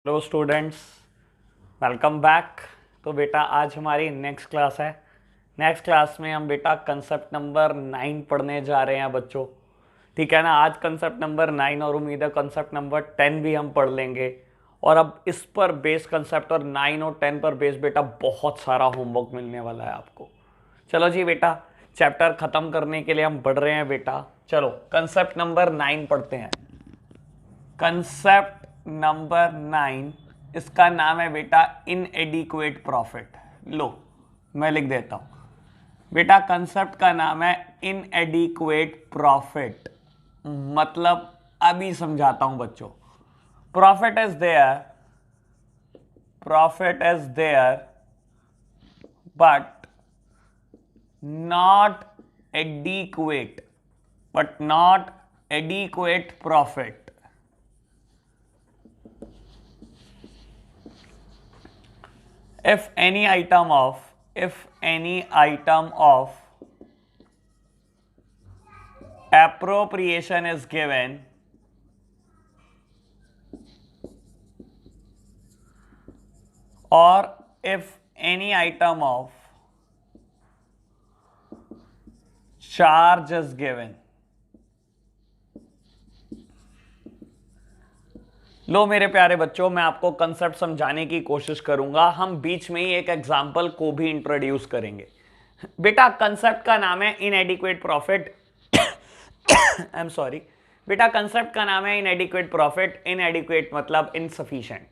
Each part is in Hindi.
Hello students, welcome back. तो बेटा आज हमारी नेक्स्ट क्लास है। नेक्स्ट क्लास में हम बेटा कंसेप्ट नंबर 9 पढ़ने जा रहे हैं बच्चों। ठीक है ना। आज कंसेप्ट नंबर 9 और उम्मीद है कंसेप्ट नंबर 10 भी हम पढ़ लेंगे। और अब इस पर बेस कंसेप्ट और 9 और 10 पर बेस बेटा बहुत सारा होमवर्क मिलने वाला है आपको। चलो जी बेटा, चैप्टर खत्म करने के लिए हम बढ़ रहे हैं बेटा। चलो कंसेप्ट नंबर 9 पढ़ते हैं। कंसेप्ट नंबर 9, इसका नाम है बेटा इनएडिक्वेट प्रॉफिट। लो मैं लिख देता हूं बेटा, कंसेप्ट का नाम है इनएडिक्वेट प्रॉफिट। मतलब अभी समझाता हूं बच्चों। Profit is there but not adequate, profit. if any item of appropriation is given, or if any item of charge is given। लो मेरे प्यारे बच्चों, मैं आपको कंसेप्ट समझाने की कोशिश करूंगा। हम बीच में ही एक एग्जांपल को भी इंट्रोड्यूस करेंगे। बेटा कंसेप्ट का नाम है इनएडिक्वेट प्रॉफिट। आई एम सॉरी बेटा, कंसेप्ट का नाम है इनएडिक्वेट प्रॉफिट। इनएडिक्वेट मतलब इनसफिशिएंट।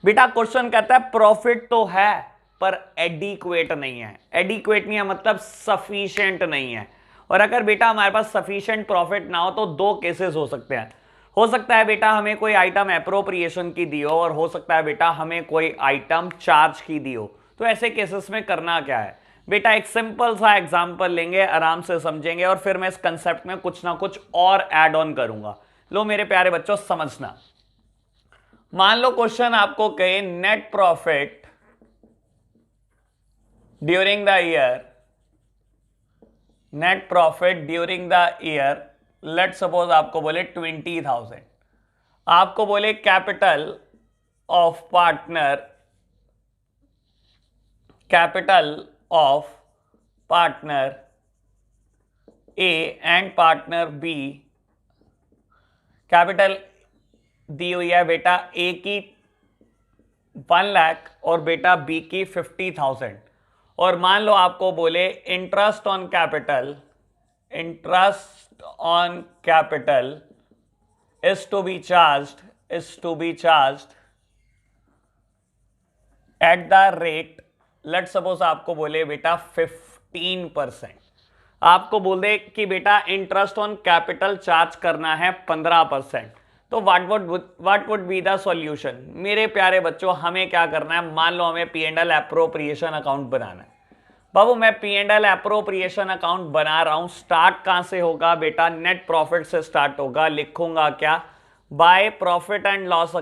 बेटा क्वेश्चन कहता है प्रॉफिट तो है पर एडिक्वेट नहीं है। एडिक्वेट नहीं है मतलब सफिशिएंट नहीं है। और अगर बेटा हमारे पास सफिशिएंट प्रॉफिट ना हो तो दो केसेस हो सकते हैं। हो सकता है बेटा हमें कोई आइटम एप्रोप्रिएशन की दी हो, और हो सकता है बेटा हमें कोई आइटम चार्ज की दी हो। तो ऐसे केसेस में करना क्या है बेटा, एक सिंपल सा एग्जांपल लेंगे, आराम से समझेंगे, और फिर मैं इस कंसेप्ट में कुछ ना कुछ और ऐड ऑन करूंगा। लो मेरे प्यारे बच्चों समझना। मान लो क्वेश्चन आपको कहे net profit during the year, net profit during the year, let suppose आपको बोले 20,000। आपको बोले capital of partner, A and partner B. Capital दी हुई है बेटा ए की 1 लाख और बेटा बी की 50,000। और मान लो आपको बोले interest on capital is to be charged at the rate, late suppose आपको बोले बेटा 15%। आपको बोले कि बेटा इंटरेस्ट ऑन कैपिटल चार्ज करना है 15%। तो what would be the solution. मेरे प्यारे बच्चों, हमें क्या करना है, मान लो हमें P&L एप्रोप्रिएशन अकाउंट बनाना है। बाबू मैं P&L एप्रोप्रिएशन अकाउंट बना रहा हूं। स्टार्ट कहां से होगा बेटा, नेट प्रॉफिट से स्टार्ट होगा। लिखूंगा क्या, by profit and loss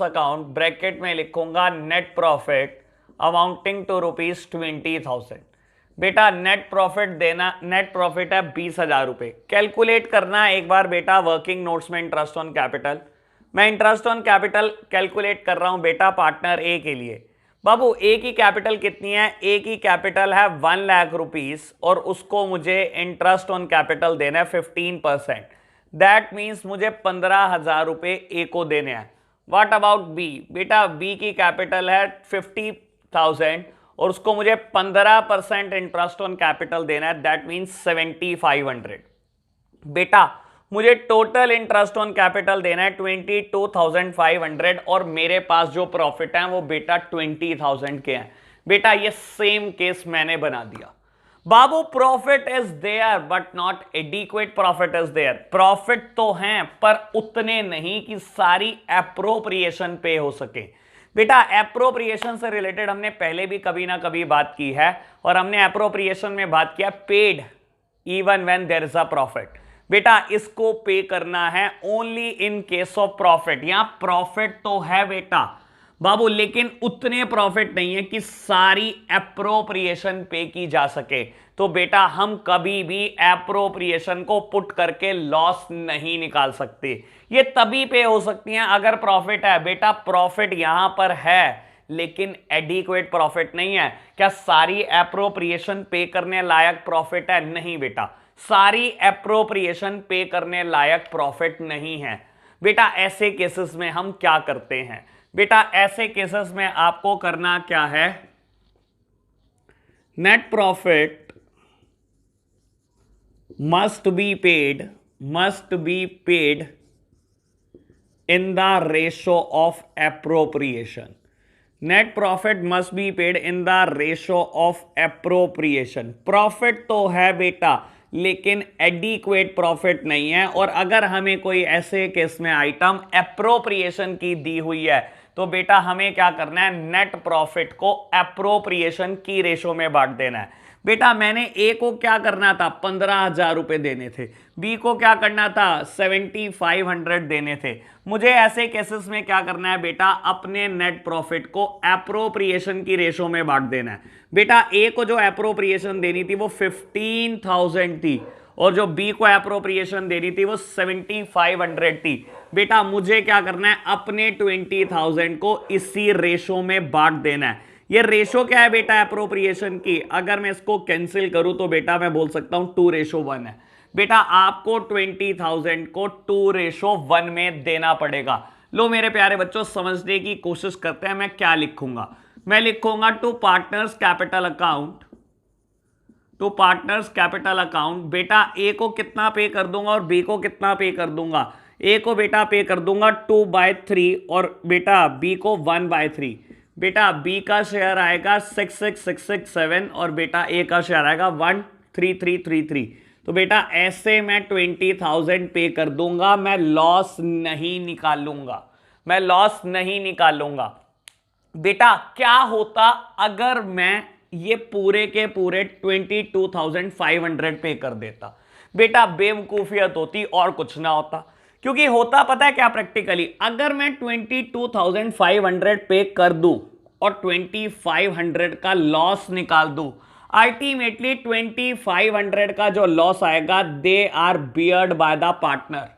account, bracket में लिखूंगा नेट प्रॉफिट अमाउंटिंग टू ₹20,000। बेटा नेट प्रॉफिट है 20,000 रुपए। कैलकुलेट करना एक बार बेटा वर्किंग नोट्स में इंटरेस्ट ऑन कैपिटल। मैं इंटरेस्ट ऑन कैपिटल कैलकुलेट कर रहा हूं बेटा पार्टनर ए के लिए। बाबू ए की कैपिटल कितनी है, ए की कैपिटल है 1 लाख रुपीस, और उसको मुझे इंटरेस्ट ऑन कैपिटल देना है 15%। दैट मीन्स मुझे 15,000 रुपए ए को देने हैं। व्हाट अबाउट बी, बेटा बी की कैपिटल है 50,000 और उसको मुझे 15% इंटरेस्ट ऑन कैपिटल देना है। That means 7,500। बेटा मुझे टोटल इंटरेस्ट ऑन कैपिटल देना है 22,500, और मेरे पास जो प्रॉफिट है वो बेटा 20,000 के हैं। बेटा ये सेम केस मैंने बना दिया। बाबू profit is there but not adequate profit is there. Profit तो हैं पर उतने नहीं कि सारी एप्रोप्रिएशन पे हो सके। बेटा एप्रोप्रिएशन से रिलेटेड हमने पहले भी कभी ना कभी बात की है, और हमने एप्रोप्रिएशन में बात किया paid even when there is a profit. बेटा इसको पे करना है only in case of profit. यहां प्रॉफिट तो है बेटा, बाबू लेकिन उतने प्रॉफिट नहीं है कि सारी एप्रोप्रिएशन पे की जा सके। तो बेटा हम कभी भी एप्रोप्रिएशन को पुट करके लॉस नहीं निकाल सकते। ये तभी पे हो सकती हैं अगर प्रॉफिट है। बेटा प्रॉफिट यहां पर है लेकिन एडिक्वेट प्रॉफिट नहीं है। क्या सारी एप्रोप्रिएशन पे करने लायक प्रॉफिट है? नहीं बेटा, सारी एप्रोप्रिएशन पे करने लायक प्रॉफिट नहीं है। बेटा ऐसे केसेस में हम क्या करते हैं? बेटा ऐसे केसेस में आपको करना क्या है, net profit must be paid in the ratio of appropriation. Net profit must be paid in the ratio of appropriation. Profit तो है बेटा लेकिन एडिक्वेट प्रॉफिट नहीं है। और अगर हमें कोई ऐसे केस में आइटम एप्रोप्रिएशन की दी हुई है तो बेटा हमें क्या करना है, नेट प्रॉफिट को एप्रोप्रिएशन की रेशो में बांट देना है। बेटा मैंने ए को क्या करना था, 15,000 रुपए देने थे, बी को क्या करना था, 7,500 देने थे। मुझे ऐसे केसेस में क्या करना है बेटा, अपने नेट प्रॉफिट को एप्रोप्रिएशन की रेशो में बांट देना है। बेटा ए को जो एप्रोप्रिएशन देनी थी वो 15,000 थी और जो बी को एप्रोप्रिएशन देनी थी वो 7,500 थी। बेटा मुझे क्या करना है, अपने 20,000 को इसी रेशो में बांट देना है। ये रेशो क्या है बेटा एप्रोप्रिएशन की? अगर मैं इसको कैंसिल करूं तो बेटा मैं बोल सकता हूं 2:1 है। बेटा आपको 20,000 को 2:1 में देना पड़ेगा। लो मेरे प्यारे बच्चों समझने की कोशिश करते हैं। मैं क्या लिखूंगा, मैं लिखूंगा to partners capital account, to partners capital account. बेटा ए को कितना पे कर दूंगा और बी को कितना पे कर दूंगा? ए को बेटा पे कर दूंगा 2/3 और बेटा बी को 1/3। बेटा बी का शेयर आएगा 66,667 और बेटा ए का शेयर आएगा 13333। तो बेटा ऐसे मैं 20,000 पे कर दूंगा, मैं लॉस नहीं निकालूंगा, मैं लॉस नहीं निकालूंगा। बेटा क्या होता अगर मैं ये पूरे के पूरे 22,500 पे कर देता? बेटा बेवकूफियत होती और कुछ ना होता। क्योंकि होता पता है क्या प्रैक्टिकली, अगर मैं 22,500 पे कर दूं और 2,500 का लॉस निकाल दूं, अल्टीमेटली 2,500 का जो लॉस आएगा they are beared by the partner.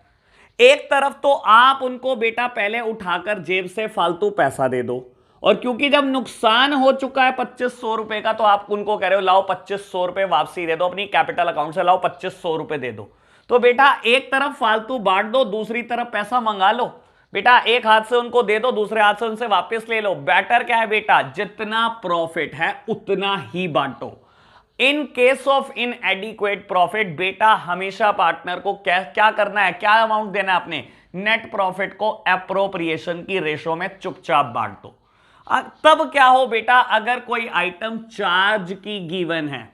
एक तरफ तो आप उनको बेटा पहले उठाकर जेब से फालतू पैसा दे दो, और क्योंकि जब नुकसान हो चुका है 2,500 रुपए का तो आप उनको कह रहे हो लाओ 2,500 रुपए वापसी दे दो, अपनी कैपिटल अकाउंट से लाओ 2,500 रुपए दे दो। तो बेटा एक तरफ फालतू बांट दो, दूसरी तरफ पैसा मंगा लो। बेटा एक हाथ से उनको दे दो, दूसरे हाथ से उनसे वापस ले लो। बेटर क्या है बेटा, जितना प्रॉफिट है उतना ही बांटो। In case of inadequate profit बेटा हमेशा पार्टनर को क्या करना है, क्या अमाउंट देना है, अपने नेट प्रॉफिट को एप्रोप्रिएशन की रेशो में चुपचाप बांट दो। तब क्या हो बेटा, अगर कोई आइटम चार्ज की गिवन है,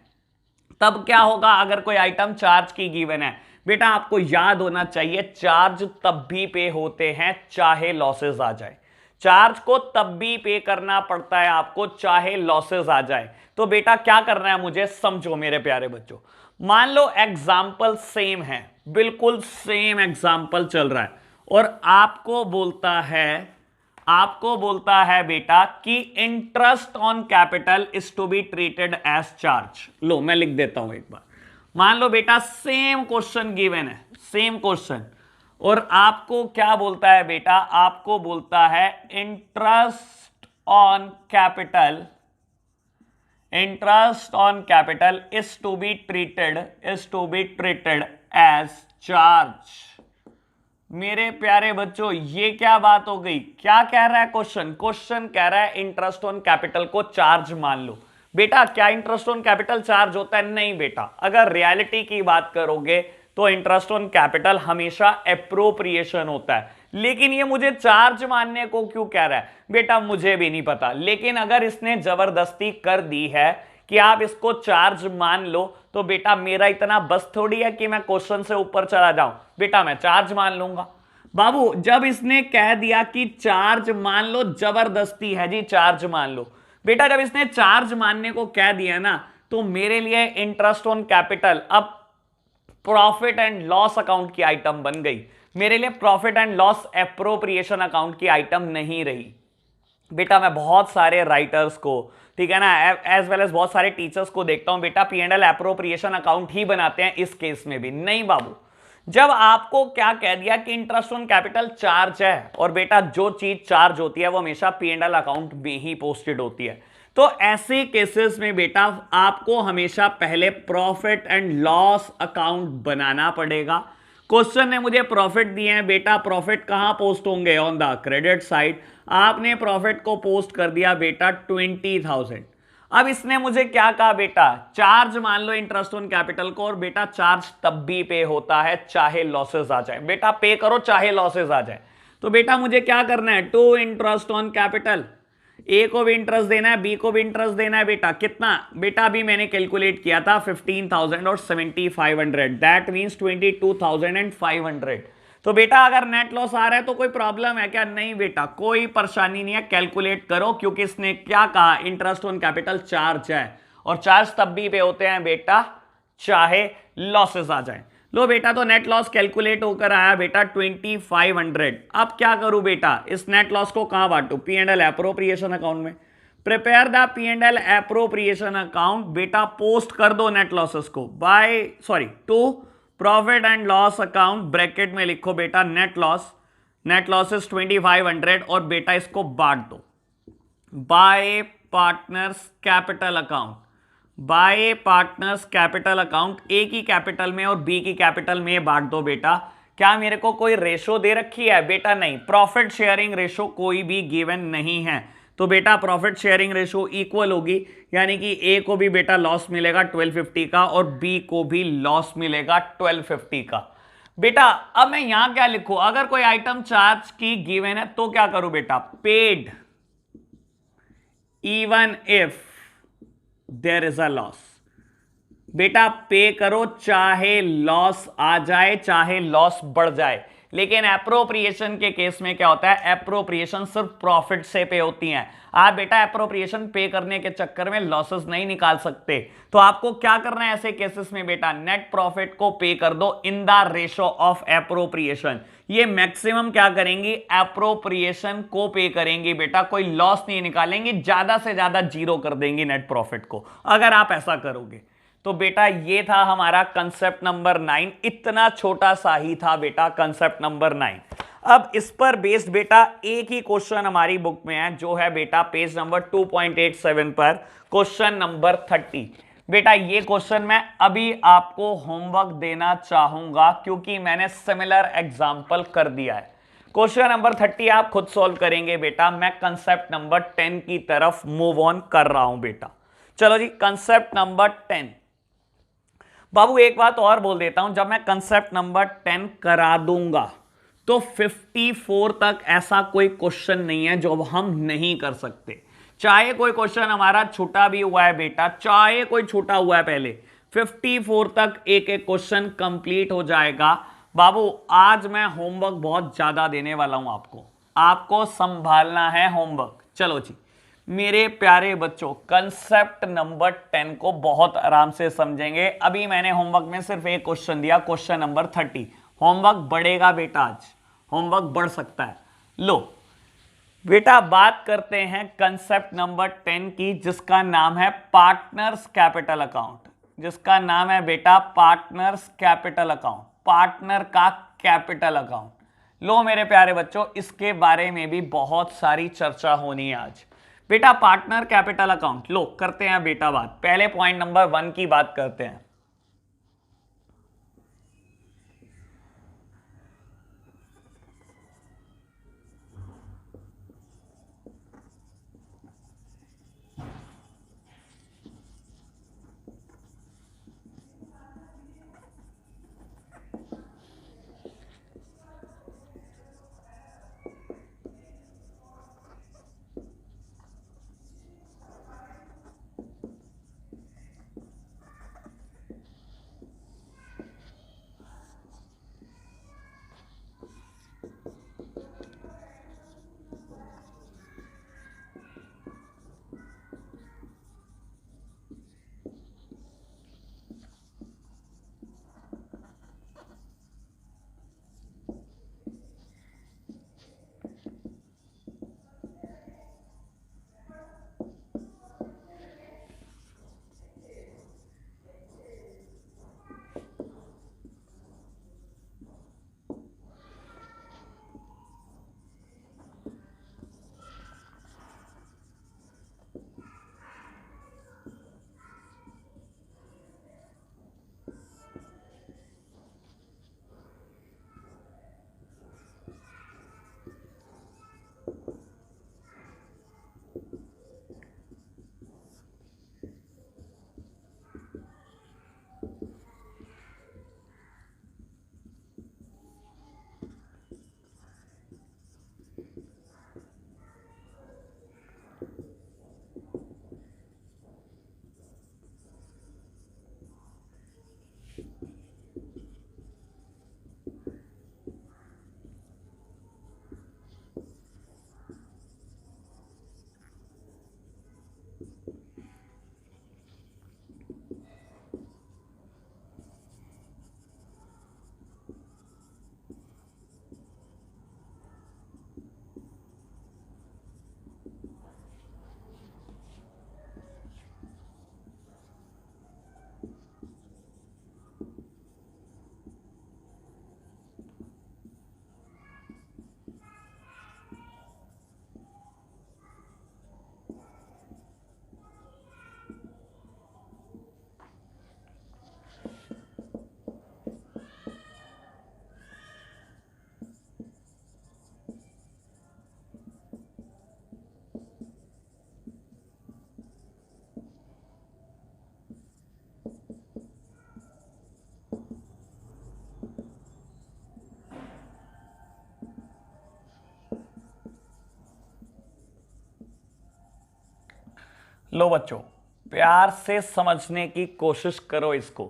तब क्या होगा अगर कोई आइटम चार्ज की गिवन है? बेटा आपको याद होना चाहिए चार्ज तब भी पे होते हैं चाहे लॉसेस आ जाए। चार्ज को तब भी पे करना पड़ता है आपको चाहे लॉसेस आ जाए। तो बेटा क्या करना है मुझे, समझो मेरे प्यारे बच्चों। मान लो एग्जाम्पल सेम है, बिल्कुल सेम एग्जाम्पल चल रहा है और आपको बोलता है बेटा कि interest on capital is to be treated as charge. लो मैं लिख देता हूं एक बार। मान लो बेटा सेम क्वेश्चन गिवन है, सेम क्वेश्चन, और आपको क्या बोलता है बेटा, आपको बोलता है interest on capital is to be treated as charge. मेरे प्यारे बच्चों ये क्या बात हो गई, क्या कह रहा है क्वेश्चन कह रहा है इंटरेस्ट ऑन कैपिटल को चार्ज मान लो। बेटा क्या इंटरेस्ट ऑन कैपिटल चार्ज होता है? नहीं बेटा, अगर रियलिटी की बात करोगे तो इंटरेस्ट ऑन कैपिटल हमेशा एप्रोप्रिएशन होता है। लेकिन ये मुझे चार्ज मानने को क्यों कह रहा है? बेटा मुझे भी नहीं पता, लेकिन अगर इसने जबरदस्ती कर दी है कि आप इसको चार्ज मान लो तो बेटा मेरा इतना बस थोड़ी है कि मैं क्वेश्चन से ऊपर चला जाऊं। बेटा मैं चार्ज मान लूंगा। बाबू जब इसने कह दिया कि चार्ज मान लो, जबरदस्ती है जी चार्ज मान लो। बेटा जब इसने चार्ज मानने को कह दिया ना, तो मेरे लिए इंटरेस्ट ऑन कैपिटल अब प्रॉफिट एंड लॉस अकाउंट की आइटम बन गई, मेरे लिए profit and loss appropriation account की आइटम नहीं रही। बेटा मैं बहुत सारे राइटर्स को, ठीक है ना, एज वेल एज बहुत सारे टीचर्स को देखता हूं बेटा P and L appropriation account ही बनाते हैं, इस केस में भी नहीं बाबू। जब आपको क्या कह दिया कि इंटरेस्ट ऑन कैपिटल चार्ज है, और बेटा जो चीज चार्ज होती है वो हमेशा पी एंड एल अकाउंट में ही पोस्टेड होती है, तो ऐसे केसेस में बेटा आपको हमेशा पहले प्रॉफिट एंड लॉस अकाउंट बनाना पड़ेगा। क्वेश्चन ने मुझे प्रॉफिट दिए हैं बेटा, प्रॉफिट कहां पोस्ट होंगे, ऑन द क्रेडिट साइड। आपने प्रॉफिट को पोस्ट कर दिया बेटा 20,000। अब इसने मुझे क्या कहा बेटा, चार्ज मान लो इंटरेस्ट ऑन कैपिटल को, और बेटा चार्ज तब भी पे होता है चाहे लॉसेस आ जाए, बेटा पे करो चाहे लॉसेस आ जाए। तो बेटा मुझे क्या करना है, टू इंटरेस्ट ऑन कैपिटल, ए को भी इंटरेस्ट देना है, बी को भी इंटरेस्ट देना है बेटा, कितना बेटा अभी मैंने कैलकुलेट किया था 15,000 और 7,500, दैट मींस 22,500। तो बेटा अगर नेट लॉस आ रहा है तो कोई प्रॉब्लम है क्या, नहीं बेटा कोई परेशानी नहीं है, कैलकुलेट करो, क्योंकि इसने क्या कहा, इंटरेस्ट ऑन कैपिटल चार्ज है, और चार्ज तब भी पे होते हैं बेटा चाहे लॉसेस आ जाए। लो बेटा तो नेट लॉस कैलकुलेट होकर आया बेटा 2,500। अब क्या करूं बेटा, इस नेट लॉस को कहां बांटू, P and L appropriation account में। Prepare the P and L appropriation account, बेटा पोस्ट कर दो नेट लॉसेस को to profit and loss account, bracket में लिखो बेटा नेट लॉस, नेट लॉसेस 2,500, और बेटा इसको बांट दो by partners capital account, by partners capital account, A की कैपिटल में और बी की कैपिटल में बांट दो बेटा। क्या मेरे को कोई रेशो दे रखी है बेटा, नहीं, प्रॉफिट शेयरिंग रेशो कोई भी गिवन नहीं है, तो बेटा प्रॉफिट शेयरिंग रेशो इक्वल होगी, यानी कि ए को भी बेटा लॉस मिलेगा 1250 का, और बी को भी लॉस मिलेगा 1250 का। बेटा अब मैं यहां क्या लिखूं, अगर कोई आइटम चार्ज की गिवन है तो क्या करूं बेटा, paid even if there is a loss, बेटा पे करो चाहे लॉस आ जाए चाहे लॉस बढ़ जाए। लेकिन एप्रोप्रिएशन के केस में क्या होता है, एप्रोप्रिएशन सिर्फ प्रॉफिट से पे होती हैं, आप बेटा एप्रोप्रिएशन पे करने के चक्कर में लॉसेस नहीं निकाल सकते। तो आपको क्या करना है ऐसे केसेस में बेटा, नेट प्रॉफिट को पे कर दो in the ratio of appropriation. ये मैक्सिमम क्या करेंगी, एप्रोप्रिएशन को पे करेंगी बेटा, कोई लॉस नहीं निकालेंगी, ज्यादा से ज्यादा जीरो कर देंगी नेट प्रॉफिट को, अगर आप ऐसा करोगे। तो बेटा ये था हमारा कंसेप्ट नंबर 9, इतना छोटा सा ही था बेटा कंसेप्ट नंबर 9। अब इस पर बेस्ड बेटा एक ही क्वेश्चन हमारी बुक में है, जो है बेटा पेज नंबर 2.87 पर क्वेश्चन नंबर 30। बेटा ये क्वेश्चन मैं अभी आपको होमवर्क देना चाहूंगा, क्योंकि मैंने सिमिलर एग्जाम्पल कर दिया है। क्वेश्चन नंबर 30 आप खुद सॉल्व करेंगे बेटा, मैं कंसेप्ट नंबर 10 की तरफ मूव ऑन कर रहा हूं बेटा। चलो जी, कंसेप्ट नंबर 10। बाबू एक बात और बोल देता हूं, जब मैं कंसेप्ट नंबर 10 करा दूंगा तो 54 तक ऐसा कोई क्वेश्चन नहीं है जो हम नहीं कर सकते। चाहे कोई क्वेश्चन हमारा छोटा भी हुआ है बेटा, चाहे कोई छोटा हुआ है पहले, 54 तक एक एक क्वेश्चन कंप्लीट हो जाएगा। बाबू आज मैं होमवर्क बहुत ज्यादा देने वाला हूं आपको संभालना है होमवर्क। चलो जी मेरे प्यारे बच्चों, कंसेप्ट नंबर 10 को बहुत आराम से समझेंगे। अभी मैंने होमवर्क में सिर्फ एक क्वेश्चन दिया, क्वेश्चन नंबर 30। होमवर्क बढ़ेगा बेटा, आज होमवर्क बढ़ सकता है। लो बेटा बात करते हैं कंसेप्ट नंबर 10 की, जिसका नाम है पार्टनर्स कैपिटल अकाउंट, जिसका नाम है बेटा पार्टनर्स कैपिटल अकाउंट, पार्टनर का कैपिटल अकाउंट। लो मेरे प्यारे बच्चों, इसके बारे में भी बहुत सारी चर्चा होनी है आज बेटा। पार्टनर कैपिटल अकाउंट, लो करते हैं बेटा बात, पहले पॉइंट नंबर 1 की बात करते हैं। लो बच्चों, प्यार से समझने की कोशिश करो इसको।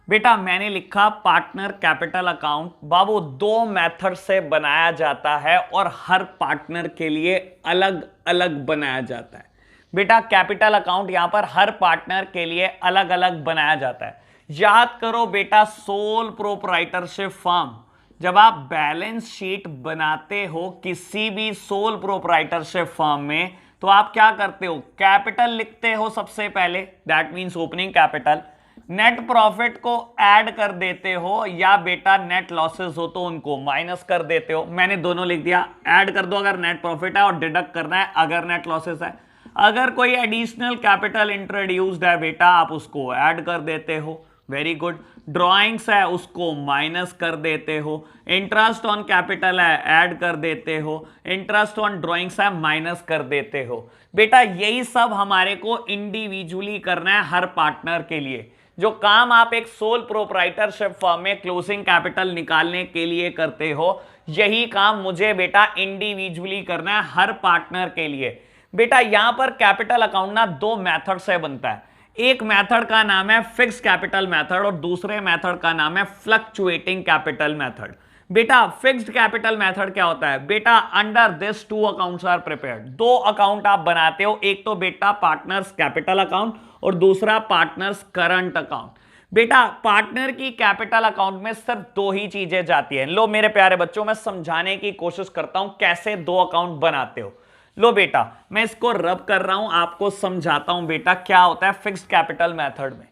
बेटा मैंने लिखा पार्टनर कैपिटल अकाउंट। बाबू दो मेथड से बनाया जाता है और हर पार्टनर के लिए अलग अलग बनाया जाता है। बेटा कैपिटल अकाउंट यहां पर हर पार्टनर के लिए अलग अलग बनाया जाता है। याद करो बेटा, सोल प्रोप्राइटरशिप फर्म, जब आप बैलेंस शीट बनाते हो किसी भी सोल प्रोप्राइटरशिप फर्म में, तो आप क्या करते हो, कैपिटल लिखते हो सबसे पहले, that means opening capital. Net profit को ऐड कर देते हो, या बेटा नेट लॉसेस हो तो उनको माइनस कर देते हो। मैंने दोनों लिख दिया, ऐड कर दो अगर नेट प्रॉफिट है और डिडक्ट करना है अगर नेट लॉसेस है। अगर कोई एडिशनल कैपिटल इंट्रोड्यूस्ड है बेटा, आप उसको ऐड कर देते हो, वेरी गुड। ड्रॉइंग्स है उसको माइनस कर देते हो। इंटरेस्ट ऑन कैपिटल है ऐड कर देते हो। इंटरेस्ट ऑन ड्रॉइंग्स है माइनस कर देते हो। बेटा यही सब हमारे को इंडिविजुअली करना है हर पार्टनर के लिए। जो काम आप एक सोल प्रोप्राइटरशिप फर्म में क्लोजिंग कैपिटल निकालने के लिए करते हो, यही काम मुझे बेटा इंडिविजुअली करना है हर पार्टनर के लिए। बेटा यहां पर कैपिटल अकाउंट ना दो मेथड से बनता है। एक मेथड का नाम है फिक्स कैपिटल मेथड और दूसरे मेथड का नाम है फ्लक्चुएटिंग कैपिटल मेथड। बेटा फिक्स्ड कैपिटल मेथड क्या होता है बेटा, under this two accounts are prepared. दो अकाउंट आप बनाते हो, एक तो बेटा पार्टनर्स कैपिटल अकाउंट और दूसरा पार्टनर्स करंट अकाउंट। बेटा पार्टनर की कैपिटल अकाउंट में सिर्फ दो ही चीजें जाती हैं। लो मेरे प्यारे बच्चों, मैं समझाने की कोशिश करता हूं कैसे दो अकाउंट बनाते हो। लो बेटा मैं इसको रब कर रहा हूं, आपको समझाता हूं बेटा क्या होता है फिक्स्ड कैपिटल मेथड में।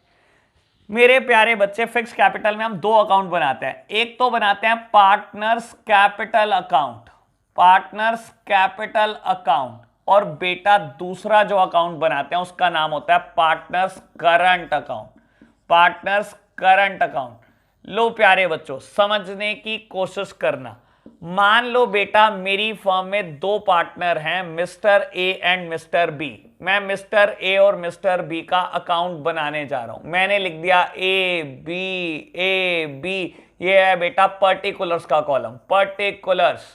मेरे प्यारे बच्चे, फिक्स्ड कैपिटल में हम दो अकाउंट बनाते हैं। एक तो बनाते हैं partners capital account, partners capital account, और बेटा दूसरा जो अकाउंट बनाते हैं उसका नाम होता है partners current account, partners current account. लो प्यारे बच्चों समझने की कोशिश करना। मान लो बेटा मेरी फर्म में दो पार्टनर हैं, mister A and mister B. मैं मिस्टर ए और मिस्टर बी का अकाउंट बनाने जा रहा हूं। मैंने लिख दिया ए बी, ये है बेटा पर्टिकुलर्स का कॉलम, पर्टिकुलर्स।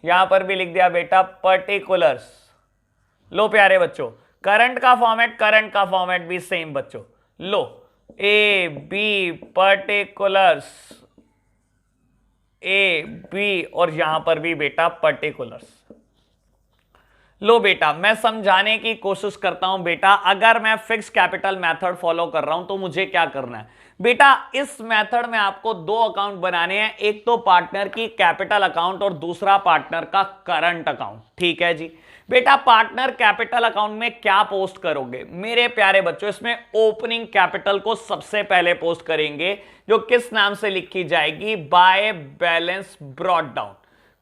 यहां पर भी लिख दिया बेटा पर्टिकुलर्स। लो प्यारे बच्चों, करंट का फॉर्मेट भी सेम बच्चों। लो A B particulars, A B, और यहां पर भी बेटा पर्टिकुलर्स। लो बेटा मैं समझाने की कोशिश करता हूं बेटा, अगर मैं फिक्स कैपिटल मेथड फॉलो कर रहा हूं तो मुझे क्या करना है बेटा। इस मेथड में आपको दो अकाउंट बनाने हैं, एक तो पार्टनर की कैपिटल अकाउंट और दूसरा पार्टनर का करंट अकाउंट। ठीक है जी बेटा, पार्टनर कैपिटल अकाउंट में क्या पोस्ट करोगे मेरे प्यारे बच्चों, इसमें ओपनिंग कैपिटल को सबसे पहले पोस्ट करेंगे, जो किस नाम से लिखी जाएगी, बाय बैलेंस ब्रॉट डाउन।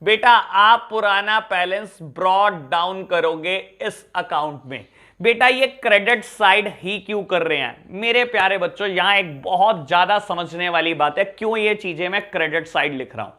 बेटा आप पुराना बैलेंस ब्रॉट डाउन करोगे इस अकाउंट में। बेटा ये क्रेडिट साइड ही क्यों कर रहे हैं मेरे प्यारे बच्चों, यहां एक बहुत ज्यादा समझने वाली बात है, क्यों ये चीजें मैं क्रेडिट साइड लिख रहा हूं।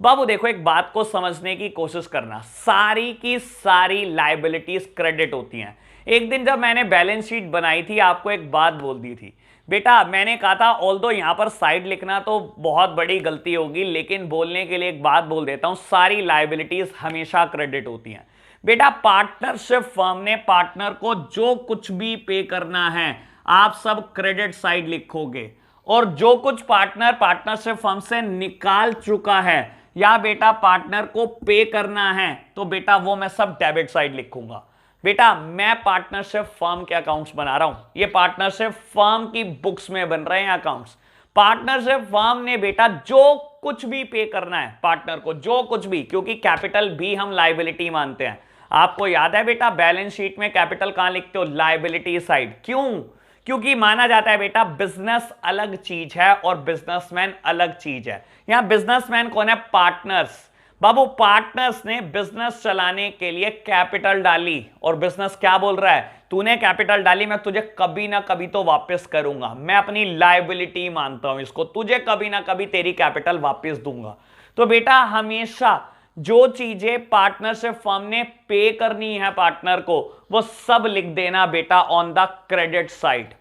बाबू देखो एक बात को समझने की कोशिश करना, सारी की सारी लायबिलिटीज क्रेडिट होती हैं। एक दिन जब मैंने बैलेंस शीट बनाई थी, आपको एक बात बोल दी थी बेटा, मैंने कहा था ऑल्दो यहां पर साइड लिखना तो बहुत बड़ी गलती होगी, लेकिन बोलने के लिए एक बात बोल देता हूं, सारी लायबिलिटीज हमेशा क्रेडिट होती हैं। बेटा पार्टनरशिप फर्म ने पार्टनर को जो कुछ भी पे करना है आप सब क्रेडिट साइड लिखोगे, और जो कुछ पार्टनर पार्टनरशिप फर्म से निकाल चुका है या बेटा पार्टनर को पे करना है तो बेटा वो मैं सब डेबिट साइड लिखूंगा। बेटा मैं पार्टनरशिप फर्म के अकाउंट्स बना रहा हूं, ये पार्टनरशिप फर्म की बुक्स में बन रहे हैं अकाउंट्स। पार्टनरशिप फर्म ने बेटा जो कुछ भी पे करना है पार्टनर को, जो कुछ भी, क्योंकि कैपिटल भी हम लायबिलिटी मानते हैं। आपको याद है बेटा बैलेंस शीट में कैपिटल कहां लिखते हो, लायबिलिटी साइड। क्यों? क्योंकि माना जाता है बेटा बिजनेस अलग चीज है और बिजनेसमैन अलग चीज है। यहां बिजनेसमैन कौन है, पार्टनर्स। बाबू पार्टनर्स ने बिजनेस चलाने के लिए कैपिटल डाली, और बिजनेस क्या बोल रहा है, तूने कैपिटल डाली, मैं तुझे कभी ना कभी तो वापस करूंगा, मैं अपनी लायबिलिटी मानता हूं इसको, तुझे कभी ना कभी तेरी कैपिटल वापस दूंगा। तो बेटा हमेशा जो चीजें पार्टनरशिप फर्म ने पे करनी है पार्टनर को, वो सब लिख देना बेटा ऑन द क्रेडिट साइड।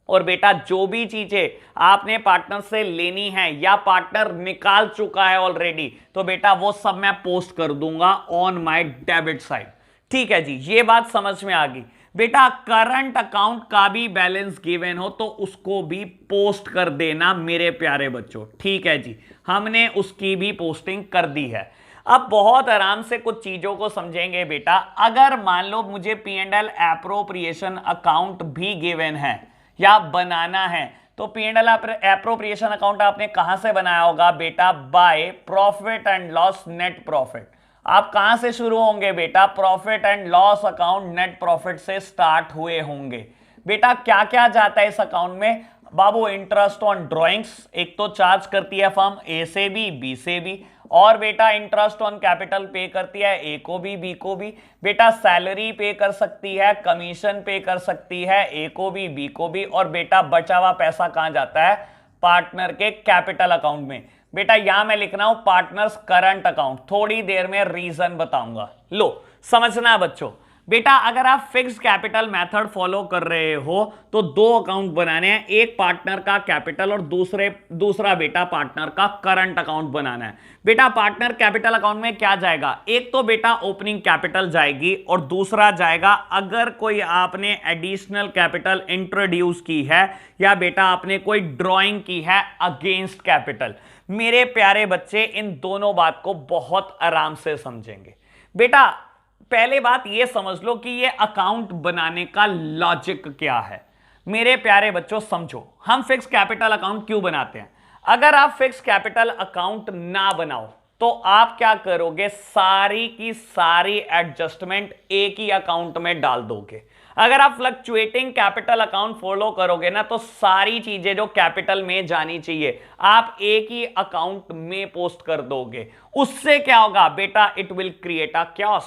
और बेटा जो भी चीजें आपने पार्टनर से लेनी है या पार्टनर निकाल चुका है ऑलरेडी, तो बेटा वो सब मैं पोस्ट कर दूंगा ऑन माय डेबिट साइड। ठीक है जी, ये बात समझ में आ गई। बेटा करंट अकाउंट का भी बैलेंस गिवन हो तो उसको भी पोस्ट कर देना मेरे प्यारे बच्चों, ठीक है जी। हमने उसकी भी पोस्टिंग कर दी है। अब बहुत आराम से कुछ चीजों को समझेंगे बेटा। अगर मान लो मुझे P&L एप्रोप्रिएशन अकाउंट भी गिवन है या बनाना है, तो P&L एप्रोप्रिएशन अकाउंट आपने कहां से बनाया होगा बेटा? By profit and loss net profit. आप कहां से शुरू होंगे बेटा? Profit and loss account net profit से स्टार्ट हुए होंगे। बेटा क्या क्या जाता है इस अकाउंट में? बाबू इंटरेस्ट ऑन ड्रॉइंग्स एक तो चार्ज करती है फर्म, ए से भी बी से भी, और बेटा इंटरेस्ट ऑन कैपिटल पे करती है ए को भी बी को भी। बेटा सैलरी पे कर सकती है, कमीशन पे कर सकती है ए को भी बी को भी, और बेटा बचा हुआ पैसा कहां जाता है? पार्टनर के कैपिटल अकाउंट में। बेटा यहां मैं लिख रहा हूं पार्टनर्स करंट अकाउंट, थोड़ी देर में रीजन बताऊंगा। लो समझना बच्चों। बेटा अगर आप फिक्स्ड कैपिटल मेथड फॉलो कर रहे हो तो दो अकाउंट बनाने हैं, एक पार्टनर का कैपिटल और दूसरा बेटा पार्टनर का करंट अकाउंट बनाना है। बेटा पार्टनर कैपिटल अकाउंट में क्या जाएगा? एक तो बेटा ओपनिंग कैपिटल जाएगी और दूसरा जाएगा अगर कोई आपने एडिशनल कैपिटल इंट्रोड्यूस की है या बेटा आपने कोई ड्रॉइंग की है अगेंस्ट कैपिटल। मेरे प्यारे बच्चे इन दोनों बात को बहुत आराम से समझेंगे। बेटा पहले बात यह समझ लो कि यह अकाउंट बनाने का लॉजिक क्या है। मेरे प्यारे बच्चों समझो, हम फिक्स कैपिटल अकाउंट क्यों बनाते हैं? अगर आप फिक्स कैपिटल अकाउंट ना बनाओ तो आप क्या करोगे? सारी की सारी एडजस्टमेंट एक ही अकाउंट में डाल दोगे। अगर आप फ्लक्चुएटिंग कैपिटल अकाउंट फॉलो करोगे ना तो सारी चीजें जो कैपिटल में जानी चाहिए आप एक ही अकाउंट में पोस्ट कर दोगे। उससे क्या होगा बेटा? It will create a chaos।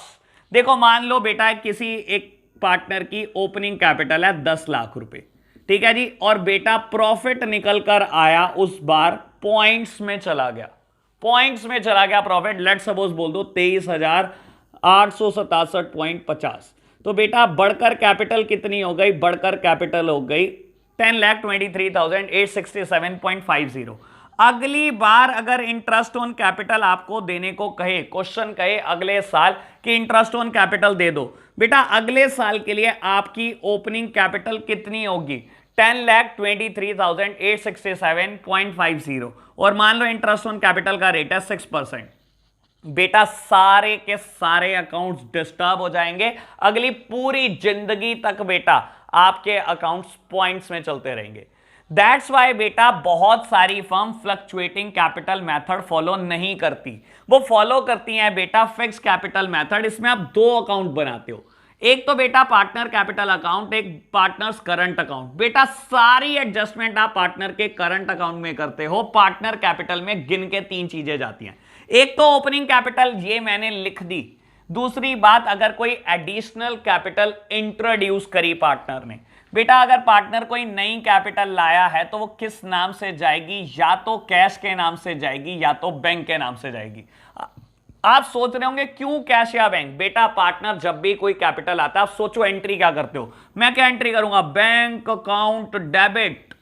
देखो मान लो बेटा किसी एक पार्टनर की ओपनिंग कैपिटल है 10 लाख रुपए, ठीक है जी, और बेटा प्रॉफिट निकल कर आया उस बार पॉइंट्स में चला गया, पॉइंट्स में चला गया प्रॉफिट, लेट सपोज बोल दो 23,867.50। तो बेटा बढ़कर कैपिटल कितनी हो गई? बढ़कर कैपिटल हो गई 10,23,867.50। अगली बार अगर इंटरेस्ट ऑन कैपिटल आपको देने को कहे, क्वेश्चन कहे अगले साल कि इंटरेस्ट ऑन कैपिटल दे दो, बेटा अगले साल के लिए आपकी ओपनिंग कैपिटल कितनी होगी? 10,23,867.50, और मान लो इंटरेस्ट ऑन कैपिटल का रेट है 6%। बेटा सारे के सारे अकाउंट्स डिस्टर्ब हो जाएंगे, अगली पूरी जिंदगी तक बेटा आपके अकाउंट्स पॉइंट्स में चलते रहेंगे। दैट्स वाई बेटा बहुत सारी firm fluctuating capital method follow नहीं करती, वो फॉलो करती हैं बेटा फिक्स कैपिटल मेथड। इसमें आप दो अकाउंट बनाते हो, एक तो बेटा पार्टनर कैपिटल अकाउंट, एक पार्टनर्स करंट अकाउंट। बेटा सारी एडजस्टमेंट आप पार्टनर के करंट अकाउंट में करते हो। पार्टनर कैपिटल में गिन के तीन चीजें जाती हैं, एक तो ओपनिंग कैपिटल, ये मैंने लिख दी। दूसरी बात अगर कोई एडिशनल कैपिटल इंट्रोड्यूस करी पार्टनर ने, बेटा अगर पार्टनर कोई नई कैपिटल लाया है तो वो किस नाम से जाएगी? या तो कैश के नाम से जाएगी या तो बैंक के नाम से जाएगी। आप सोच रहे होंगे क्यों कैश या बैंक? बेटा पार्टनर जब भी कोई कैपिटल आता है आप सोचो एंट्री क्या करते हो? मैं क्या एंट्री करूंगा? Bank account debit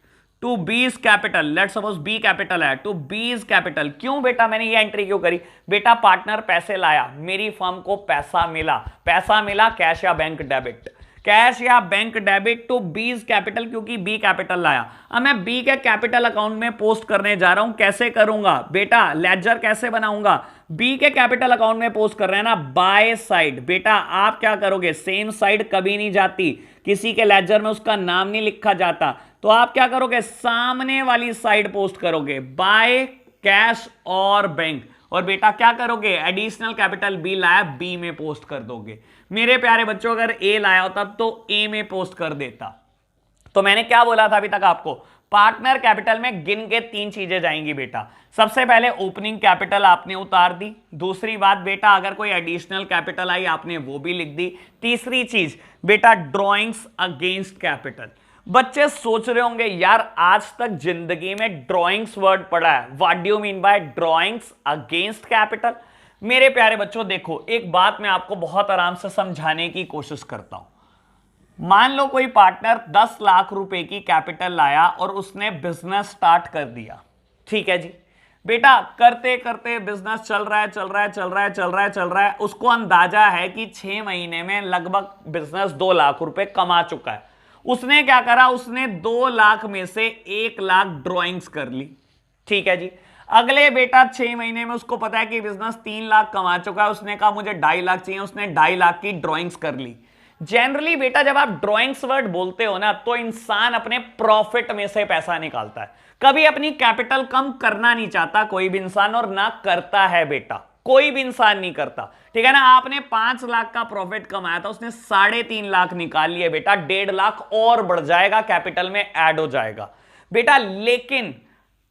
to B's capital, let's suppose B capital है, टू बीज कैपिटल। क्यों बेटा मैंने ये एंट्री क्यों करी? बेटा पार्टनर पैसे लाया, मेरी फर्म को पैसा मिला, पैसा मिला कैश या बैंक डेबिट, कैश या bank debit to B's capital, क्योंकि बी कैपिटल लाया। अब मैं बी के कैपिटल अकाउंट में पोस्ट करने जा रहा हूं, कैसे करूंगा बेटा? लेजर कैसे बनाऊंगा? बी के कैपिटल अकाउंट में पोस्ट कर रहे हैं ना बाय साइड। बेटा आप क्या करोगे? सेम साइड कभी नहीं जाती, किसी के लेजर में उसका नाम नहीं लिखा जाता, तो आप क्या करोगे? सामने वाली साइड पोस्ट करोगे बाय कैश और बैंक। और बेटा क्या करोगे? एडिशनल कैपिटल बी लाया, बी में पोस्ट कर दोगे। मेरे प्यारे बच्चों अगर ए लाया होता तो ए में पोस्ट कर देता। तो मैंने क्या बोला था अभी तक आपको? पार्टनर कैपिटल में गिन के तीन चीजें जाएंगी बेटा। सबसे पहले ओपनिंग कैपिटल आपने उतार दी, दूसरी बात बेटा अगर कोई एडिशनल कैपिटल आई आपने वो भी लिख दी, तीसरी चीज बेटा ड्रॉइंग्स अगेंस्ट कैपिटल। बच्चे सोच रहे होंगे यार आज तक जिंदगी में ड्रॉइंग्स वर्ड पढ़ा है, what do you mean by drawings against capital? मेरे प्यारे बच्चों देखो एक बात मैं आपको बहुत आराम से समझाने की कोशिश करता हूं। मान लो कोई पार्टनर 10 लाख रुपए की कैपिटल लाया और उसने बिजनेस स्टार्ट कर दिया, ठीक है जी। बेटा करते करते बिजनेस चल रहा है चल रहा है चल रहा है चल रहा है चल रहा है, उसको अंदाजा है कि 6 महीने में लगभग बिजनेस 2 लाख रुपए कमा चुका है। उसने क्या करा, उसने 2 लाख में से 1 लाख ड्रॉइंग्स कर ली। ठीक है जी। अगले बेटा 6 महीने में उसको पता है कि बिजनेस 3 लाख कमा चुका है, उसने कहा मुझे 2.5 लाख चाहिए, उसने 2.5 लाख की ड्रॉइंग्स कर ली। जनरली बेटा जब आप ड्रॉइंग्स वर्ड बोलते हो ना, तो इंसान अपने प्रॉफिट में से पैसा निकालता है, कभी अपनी कैपिटल कम करना नहीं चाहता कोई भी इंसान, और ना करता है बेटा, कोई भी इंसान नहीं करता। ठीक है ना। आपने 5 लाख का प्रॉफिट कमाया था, उसने 3.5 लाख निकाल लिए बेटा, 1.5 लाख और बढ़ जाएगा, कैपिटल में ऐड हो जाएगा बेटा। लेकिन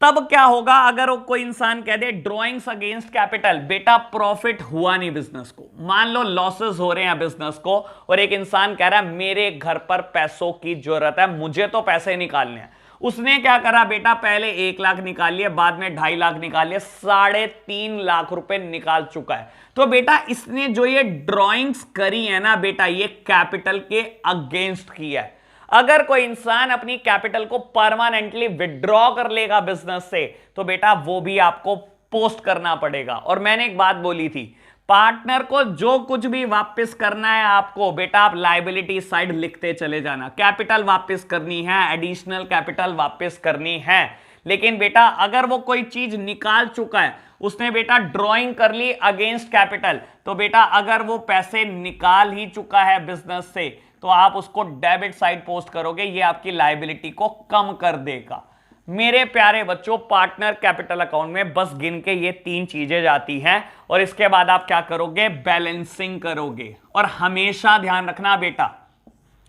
तब क्या होगा अगर वो कोई इंसान कह दे ड्रॉइंग्स अगेंस्ट कैपिटल, बेटा प्रॉफिट हुआ नहीं बिजनेस को, मान लो लॉसेस हो रहे हैं बिजनेस को, और एक इंसान कह रहा है मेरे घर पर पैसों की जरूरत है, मुझे तो पैसे निकालने हैं। उसने क्या करा बेटा, पहले 1 लाख निकाल लिया, बाद में 2.5 लाख निकाल लिया, 3.5 लाख रुपए निकाल चुका है। तो बेटा इसने जो ये ड्रॉइंग्स करी है ना बेटा, ये कैपिटल के अगेंस्ट किया है। अगर कोई इंसान अपनी कैपिटल को परमानेंटली विड्रॉ कर लेगा बिजनेस से, तो बेटा वो भी आपको पोस्ट करना पड़ेगा। और मैंने एक बात बोली थी, पार्टनर को जो कुछ भी वापस करना है आपको बेटा, आप लायबिलिटी साइड लिखते चले जाना, कैपिटल वापस करनी है, एडिशनल कैपिटल वापस करनी है। लेकिन बेटा अगर वो कोई चीज निकाल चुका है, उसने बेटा ड्रॉइंग कर ली अगेंस्ट कैपिटल, तो बेटा अगर वो पैसे निकाल ही चुका है बिजनेस से, तो आप उसको डेबिट साइड पोस्ट करोगे, ये आपकी लायबिलिटी को कम कर देगा। मेरे प्यारे बच्चों, पार्टनर कैपिटल अकाउंट में बस गिन के ये 3 चीजें जाती हैं, और इसके बाद आप क्या करोगे, बैलेंसिंग करोगे। और हमेशा ध्यान रखना बेटा,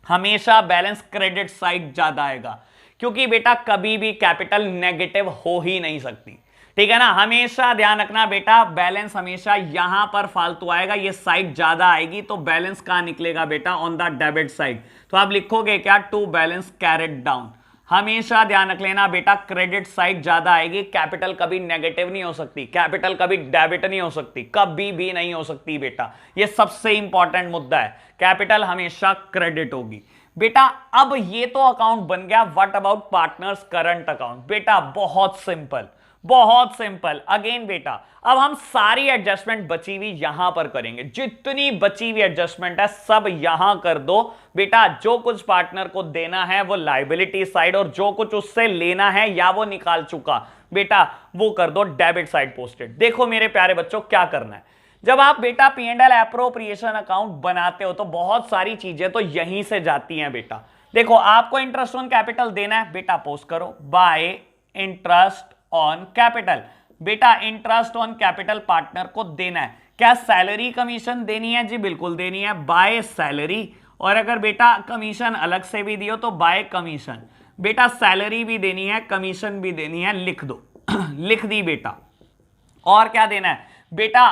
हमेशा बैलेंस क्रेडिट साइड ज्यादा आएगा, क्योंकि बेटा कभी भी कैपिटल नेगेटिव हो ही नहीं सकती। ठीक है ना। हमेशा ध्यान रखना बेटा, बैलेंस हमेशा यहां पर फालतू आएगा, ये साइड ज्यादा आएगी, तो बैलेंस कहां निकलेगा बेटा, ऑन द डेबिट साइड। तो आप लिखोगे क्या, टू बैलेंस कैरेट डाउन। हमेशा ध्यान रख लेना बेटा, क्रेडिट साइड ज्यादा आएगी, कैपिटल कभी नेगेटिव नहीं हो सकती, कैपिटल कभी डेबिट नहीं हो सकती, कभी भी नहीं हो सकती बेटा। ये सबसे इंपॉर्टेंट मुद्दा है, कैपिटल हमेशा क्रेडिट होगी बेटा। अब ये तो अकाउंट बन गया, what about partners current account. बेटा बहुत सिंपल, बहुत सिंपल। अगेन बेटा अब हम सारी एडजस्टमेंट बची हुई यहां पर करेंगे, जितनी बची हुई एडजस्टमेंट है सब यहां कर दो बेटा। जो कुछ पार्टनर को देना है वो लायबिलिटी साइड, और जो कुछ उससे लेना है या वो निकाल चुका बेटा, वो कर दो डेबिट साइड पोस्टेड। देखो मेरे प्यारे बच्चों क्या करना है, जब आप बेटा P&L एप्रोप्रिएशन अकाउंट बनाते हो तो बहुत सारी चीजें तो यहीं से जाती हैं बेटा। देखो आपको इंटरेस्ट ऑन कैपिटल देना है बेटा, पोस्ट करो बाय इंटरेस्ट ऑन कैपिटल। बेटा इंटरेस्ट ऑन कैपिटल पार्टनर को देना है। क्या सैलरी कमीशन देनी है? जी बिल्कुल देनी है, बाय सैलरी। और अगर बेटा कमीशन अलग से भी दियो तो बाय कमीशन। बेटा सैलरी भी देनी है, कमीशन भी देनी है, लिख दो लिख दी बेटा। और क्या देना है बेटा,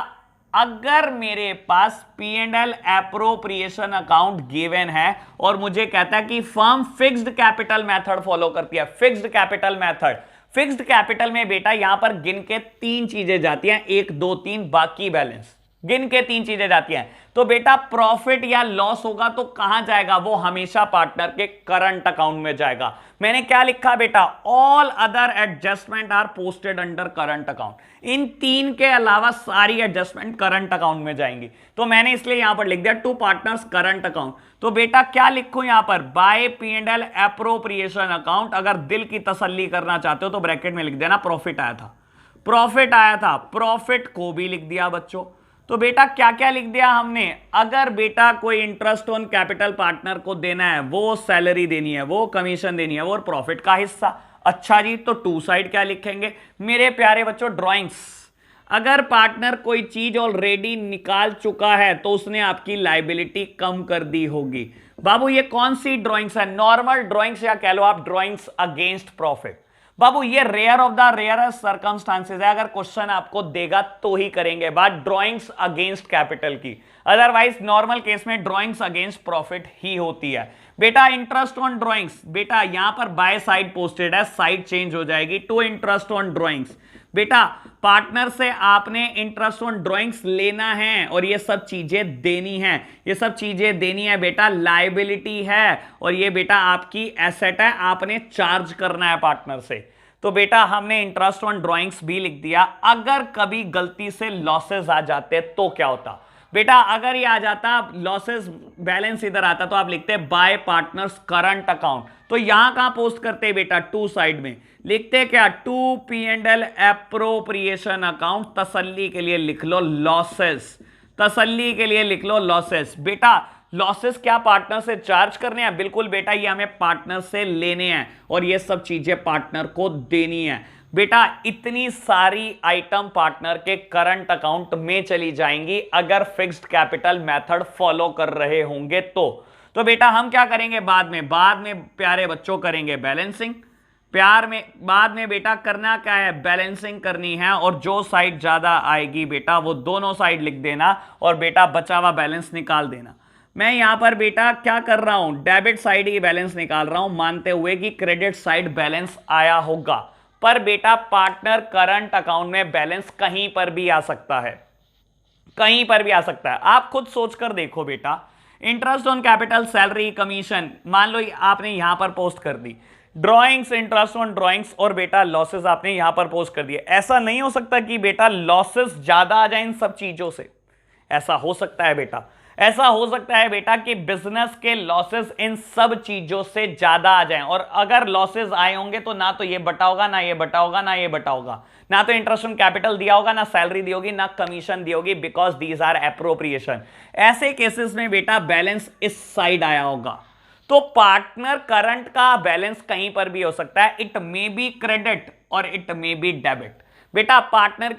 अगर मेरे पास P&L एप्रोप्रिएशन अकाउंट गिवन है और मुझे कहता है कि firm fixed capital method follow करती है, fixed capital method, fixed capital में बेटा यहां पर गिन के 3 चीजें जाती हैं, 1 2 3, बाकी बैलेंस, गिन के 3 चीजें जाती हैं। तो बेटा प्रॉफिट या लॉस होगा तो कहां जाएगा, वो हमेशा पार्टनर के करंट अकाउंट में जाएगा। मैंने क्या लिखा बेटा, all other adjustment are posted under current account. इन 3 के अलावा सारी एडजस्टमेंट करंट अकाउंट में जाएंगी, तो मैंने इसलिए यहां पर लिख दिया टू पार्टनर्स करंट अकाउंट। तो बेटा क्या लिखूं यहां पर, बाय P&L एप्रोप्रिएशन अकाउंट। अगर दिल की तसल्ली करना चाहते हो तो ब्रैकेट में लिख देना प्रॉफिट आया था, प्रॉफिट आया था, प्रॉफिट को भी लिख दिया बच्चों। तो बेटा क्या क्या लिख दिया हमने, अगर बेटा कोई इंटरेस्ट ऑन कैपिटल पार्टनर को देना है, वो सैलरी देनी है, वो कमीशन देनी है, वो प्रॉफिट का हिस्सा। अच्छा जी, तो टू साइड क्या लिखेंगे मेरे प्यारे बच्चों, ड्राइंग्स। अगर पार्टनर कोई चीज ऑलरेडी निकाल चुका है तो उसने आपकी लायबिलिटी कम कर दी होगी। बाबू ये कौन सी ड्राइंग्स है, नॉर्मल ड्राइंग्स या कह लो आप ड्राइंग्स अगेंस्ट प्रॉफिट। बाबू ये rare of the rarest circumstances है, अगर क्वेश्चन आपको देगा तो ही करेंगे बात ड्राइंग्स अगेंस्ट कैपिटल की, अदरवाइज नॉर्मल केस में ड्राइंग्स अगेंस्ट प्रॉफिट ही होती है। बेटा इंटरेस्ट ऑन ड्राइंग्स, बेटा यहां पर बाय साइड पोस्टेड है, साइड चेंज हो जाएगी टू इंटरेस्ट ऑन ड्राइंग्स। बेटा पार्टनर से आपने इंटरेस्ट ऑन ड्राइंग्स लेना है और ये सब चीजें देनी है, ये सब चीजें देनी है बेटा, लायबिलिटी है और ये बेटा आपकी एसेट है, आपने चार्ज करना है पार्टनर से। तो बेटा हमने इंटरेस्ट ऑन ड्राइंग्स भी लिख दिया। अगर कभी गलती से लॉसेस आ जाते तो क्या होता बेटा, अगर ये आ जाता लॉसेस बैलेंस इधर आता तो आप लिखते बाय पार्टनर्स करंट अकाउंट। तो यहां कहां पोस्ट करते बेटा, टू साइड में लिखते क्या, टू P&L एप्रोप्रिएशन अकाउंट, तसल्ली के लिए लिख लो लॉसेस, तसल्ली के लिए लिख लो लॉसेस। बेटा लॉसेस क्या पार्टनर से चार्ज करने हैं? बिल्कुल बेटा, ये हमें पार्टनर से लेने हैं और ये सब चीजें पार्टनर को देनी है। बेटा इतनी सारी आइटम पार्टनर के करंट अकाउंट में चली जाएंगी अगर फिक्स्ड कैपिटल मेथड फॉलो कर रहे होंगे तो बेटा हम क्या करेंगे बाद में प्यारे बच्चों करेंगे बैलेंसिंग। बाद में बेटा करना क्या है, बैलेंसिंग करनी है, और जो साइड ज्यादा आएगी बेटा वो दोनों साइड लिख देना और बेटा बचा हुआ बैलेंस निकाल देना। मैं यहां पर बेटा क्या कर रहा हूं, डेबिट साइड ही बैलेंस निकाल रहा हूं, मानते हुए कि क्रेडिट साइड बैलेंस आया होगा। पर बेटा पार्टनर करंट अकाउंट में बैलेंस कहीं पर भी आ सकता है, कहीं पर भी आ सकता है। आप खुद सोचकर देखो बेटा, interest on capital, salary, commission, मान लो आपने यहां पर पोस्ट कर दी, ड्राइंग्स, इंटरेस्ट ऑन ड्राइंग्स, और बेटा लॉसेस आपने यहां पर पोस्ट कर दिए। ऐसा नहीं हो सकता कि बेटा लॉसेस ज्यादा आ जाए इन सब चीजों से, ऐसा हो सकता है बेटा, ऐसा हो सकता है बेटा कि बिजनेस के लॉसेस इन सब चीजों से ज्यादा आ जाएं, और अगर लॉसेस आए होंगे तो ना तो ये बटा होगा, ना ये बटा होगा, ना ये बटा होगा, ना तो इंटरेस्ट ऑन कैपिटल दिया होगा, ना सैलरी दी होगी, ना कमीशन दी होगी, बिकॉज दीज आर एप्रोप्रिएशन। ऐसे केसेस में बेटा बैलेंस इस साइड आया होगा। तो पार्टनर करंट का बैलेंस कहीं पर भी हो सकता है, इट मे बी क्रेडिट और इट मे बी डेबिट। बेटा पार्टनर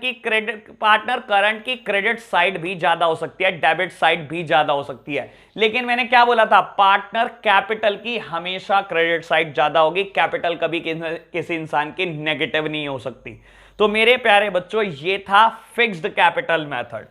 करंट की क्रेडिट साइड भी ज्यादा हो सकती है, डेबिट साइड भी ज्यादा हो सकती है, लेकिन मैंने क्या बोला था, पार्टनर कैपिटल की हमेशा क्रेडिट साइड ज्यादा होगी, कैपिटल कभी किसी इंसान की नेगेटिव नहीं हो सकती। तो मेरे प्यारे बच्चों ये था fixed capital method,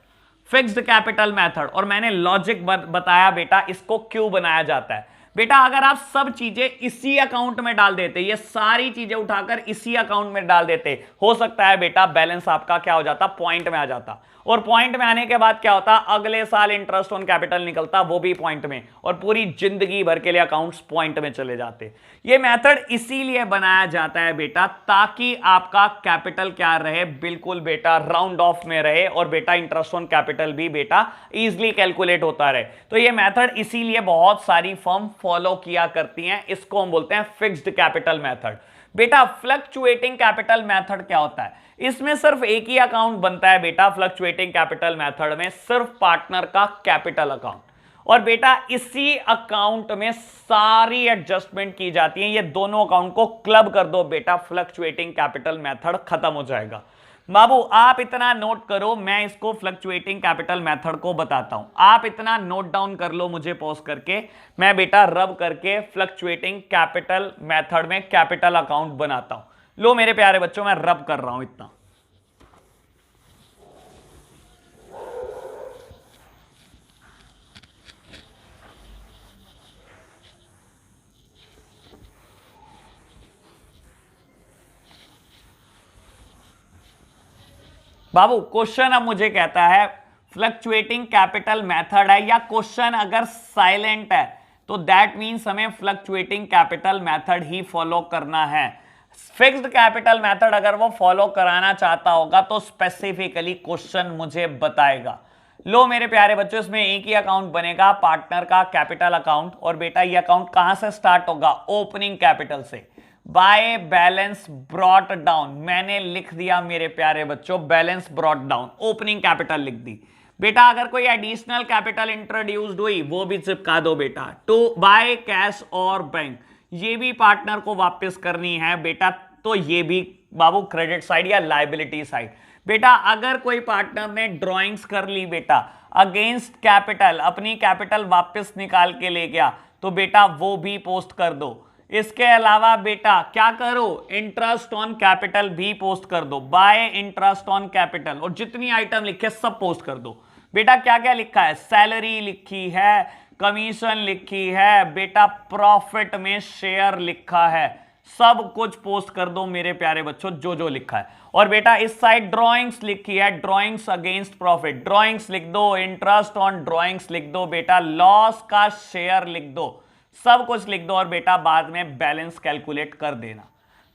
fixed capital method, और मैंने लॉजिक बताया बेटा इसको क्यों बनाया जाता है। बेटा अगर आप सब चीजें इसी अकाउंट में डाल देते, ये सारी चीजें उठाकर इसी अकाउंट में डाल देते, हो सकता है बेटा बैलेंस आपका क्या हो जाता, पॉइंट में आ जाता, और पॉइंट में आने के बाद क्या होता, अगले साल इंटरेस्ट ऑन कैपिटल निकलता, वो भी पॉइंट में, और पूरी जिंदगी भर के लिए अकाउंट्स पॉइंट में चले जाते। ये मेथड इसीलिए बनाया जाता है बेटा ताकि आपका कैपिटल क्या रहे, बिल्कुल बेटा राउंड ऑफ में रहे, और बेटा इंटरेस्ट ऑन कैपिटल भी बेटा इजीली कैलकुलेट होता रहे। तो ये मेथड इसीलिए बहुत सारी फर्म फॉलो किया करती हैं, इसको हम बोलते हैं फिक्स्ड कैपिटल मेथड। बेटा फ्लक्चुएटिंग कैपिटल मेथड क्या होता है, इसमें सिर्फ एक ही अकाउंट बनता है बेटा, फ्लक्चुएटिंग कैपिटल मेथड में सिर्फ पार्टनर का कैपिटल अकाउंट, और बेटा इसी अकाउंट में सारी एडजस्टमेंट की जाती है। ये दोनों अकाउंट को क्लब कर दो बेटा, फ्लक्चुएटिंग कैपिटल मेथड खत्म हो जाएगा। बाबू आप इतना नोट करो, मैं इसको फ्लक्चुएटिंग कैपिटल मेथड को बताता हूं, आप इतना नोट डाउन कर लो मुझे पॉज करके, मैं बेटा रब करके फ्लक्चुएटिंग कैपिटल मेथड में कैपिटल अकाउंट बनाता हूं। लो मेरे प्यारे बच्चों मैं रब कर रहा हूं इतना। बाबू क्वेश्चन अब मुझे कहता है फ्लक्चुएटिंग कैपिटल मेथड है, या क्वेश्चन अगर साइलेंट है तो दैट मींस हमें फ्लक्चुएटिंग कैपिटल मेथड ही फॉलो करना है। फिक्स्ड कैपिटल मेथड अगर वो फॉलो कराना चाहता होगा तो स्पेसिफिकली क्वेश्चन मुझे बताएगा। लो मेरे प्यारे बच्चों इसमें एक ही अकाउंट बनेगा, पार्टनर का कैपिटल अकाउंट, और बेटा ये अकाउंट कहां से स्टार्ट होगा, ओपनिंग कैपिटल से, बाय बैलेंस ब्रॉट डाउन। मैंने लिख दिया मेरे प्यारे बच्चों balance brought down, opening capital लिख दी। बेटा अगर कोई एडिशनल कैपिटल इंट्रोड्यूस्ड हुई वो भी चिपका दो बेटा, टू बाय कैश और बैंक, ये भी पार्टनर को वापस करनी है बेटा, तो ये भी बाबू क्रेडिट साइड या लायबिलिटी साइड। बेटा अगर कोई पार्टनर ने ड्रॉइंग्स कर ली बेटा अगेंस्ट कैपिटल, अपनी कैपिटल वापस निकाल के ले गया, तो बेटा वो भी पोस्ट कर दो। इसके अलावा बेटा क्या करो, इंटरेस्ट ऑन कैपिटल भी पोस्ट कर दो, बाय इंटरेस्ट ऑन कैपिटल, और जितनी आइटम लिखे सब पोस्ट कर दो। बेटा क्या क्या लिखा है, सैलरी लिखी है, कमीशन लिखी है, बेटा प्रॉफिट में शेयर लिखा है, सब कुछ पोस्ट कर दो मेरे प्यारे बच्चों जो जो लिखा है। और बेटा इस साइड ड्राइंग्स लिखी है, ड्राइंग्स अगेंस्ट प्रॉफिट, ड्राइंग्स लिख दो, इंटरेस्ट ऑन ड्राइंग्स लिख दो, बेटा लॉस का शेयर लिख दो, सब कुछ लिख दो, और बेटा बाद में बैलेंस कैलकुलेट कर देना।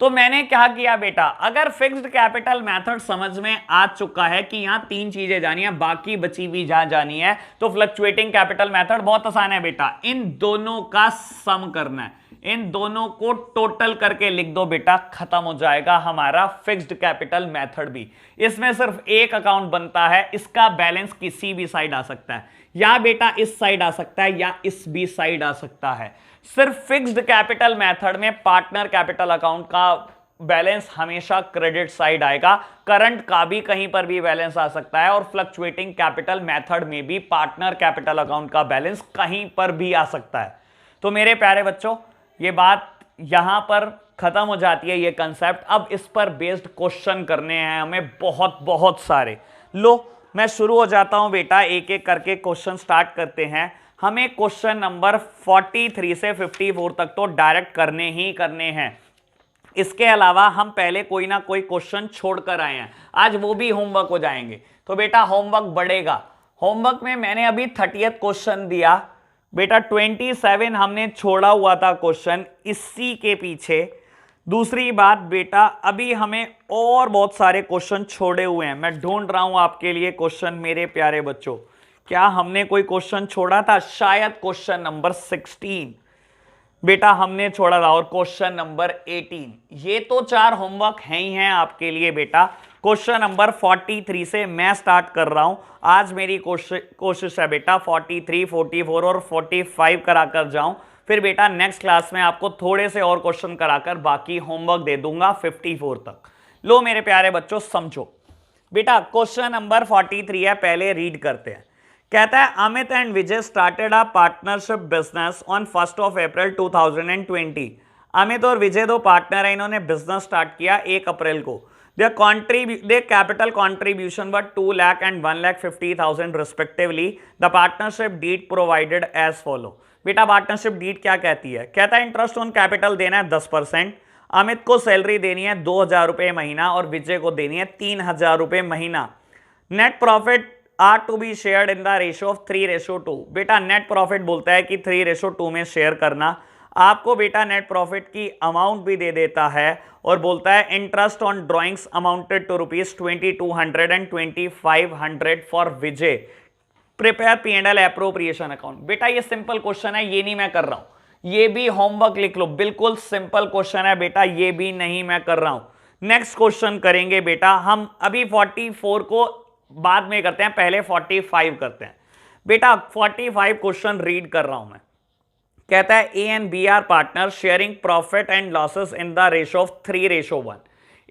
तो मैंने क्या किया बेटा, अगर फिक्स्ड कैपिटल मेथड समझ में आ चुका है कि यहां तीन चीजें जानी है, बाकी बची हुई जहां जानी है, तो फ्लक्चुएटिंग कैपिटल मेथड बहुत आसान है बेटा, इन दोनों का सम करना है, इन दोनों को टोटल करके लिख दो बेटा, खत्म हो जाएगा हमारा फिक्स्ड कैपिटल मेथड भी। इसमें सिर्फ एक अकाउंट बनता है, इसका बैलेंस किसी भी साइड आ सकता है, या बेटा इस साइड आ सकता है या इस भी साइड आ सकता है। सिर्फ फिक्स्ड कैपिटल मेथड में पार्टनर कैपिटल अकाउंट का बैलेंस हमेशा क्रेडिट साइड आएगा, करंट का भी कहीं पर भी बैलेंस आ सकता है, और फ्लक्चुएटिंग कैपिटल मेथड में भी पार्टनर कैपिटल अकाउंट का बैलेंस कहीं पर भी आ सकता है। तो मेरे प्यारे बच्चों, ये बात यहां पर खत्म हो जाती है, ये कंसेप्ट। अब इस पर बेस्ड क्वेश्चन करने हैं हमें बहुत बहुत सारे। लो मैं शुरू हो जाता हूं बेटा, एक एक करके क्वेश्चन स्टार्ट करते हैं। हमें क्वेश्चन नंबर 43 से 54 तक तो डायरेक्ट करने ही करने हैं, इसके अलावा हम पहले कोई ना कोई क्वेश्चन छोड़कर आए हैं, आज वो भी होमवर्क हो जाएंगे। तो बेटा होमवर्क बढ़ेगा। होमवर्क में मैंने अभी 30th क्वेश्चन दिया बेटा, 27 हमने छोड़ा हुआ था क्वेश्चन इसी के पीछे। दूसरी बात बेटा, अभी हमें और बहुत सारे क्वेश्चन छोड़े हुए हैं, मैं ढूंढ रहा हूं आपके लिए क्वेश्चन। मेरे प्यारे बच्चों, क्या हमने कोई क्वेश्चन छोड़ा था? शायद क्वेश्चन नंबर 16 बेटा हमने छोड़ा था, और क्वेश्चन नंबर 18। ये तो 4 होमवर्क हैं ही हैं आपके लिए बेटा। क्वेश्चन नंबर 43 से मैं स्टार्ट कर रहा हूं। आज मेरी कोशिश है बेटा 43, 44 और 45 कराकर जाऊं, फिर बेटा नेक्स्ट क्लास में आपको थोड़े से और क्वेश्चन कराकर बाकी होमवर्क दे दूंगा 54 तक। लो मेरे प्यारे बच्चों समझो बेटा, क्वेश्चन नंबर 43 है, पहले रीड करते हैं। कहता है Amit and Vijay started a partnership business on 1 अप्रैल 2020। अमित और विजय दो पार्टनर है, इन्होंने बिजनेस स्टार्ट किया 1 अप्रैल को। their capital contribution were 2 lakh and 1,50,000 respectively. The partnership deed provided as follow. बेटा पार्टनरशिप डीड क्या कहती है? कहता है इंटरेस्ट ऑन कैपिटल देना है 10%, अमित को सैलरी देनी है 2,000 रुपए महीना और विजय को देनी है 3,000 रुपए महीना। Net profit are to be shared in the ratio of 3:2। बेटा नेट प्रॉफिट बोलता है कि 3:2 में शेयर करना। आपको बेटा नेट प्रॉफिट की अमाउंट भी दे देता है और बोलता है interest on drawings amounted to ₹2200 and 2500 for Vijay. Prepare P&L appropriation account. बेटा ये सिंपल क्वेश्चन है, ये नहीं मैं कर रहा हूं, ये भी होमवर्क लिख लो, बिल्कुल सिंपल क्वेश्चन है बेटा, ये भी नहीं मैं कर रहा हूं। नेक्स्ट क्वेश्चन करेंगे बेटा हम, अभी 44 को बाद में करते हैं, पहले 45 करते हैं बेटा। 45 क्वेश्चन रीड कर रहा हूं मैं। कहता है A and B are partner sharing profit and losses in the ratio of 3:1।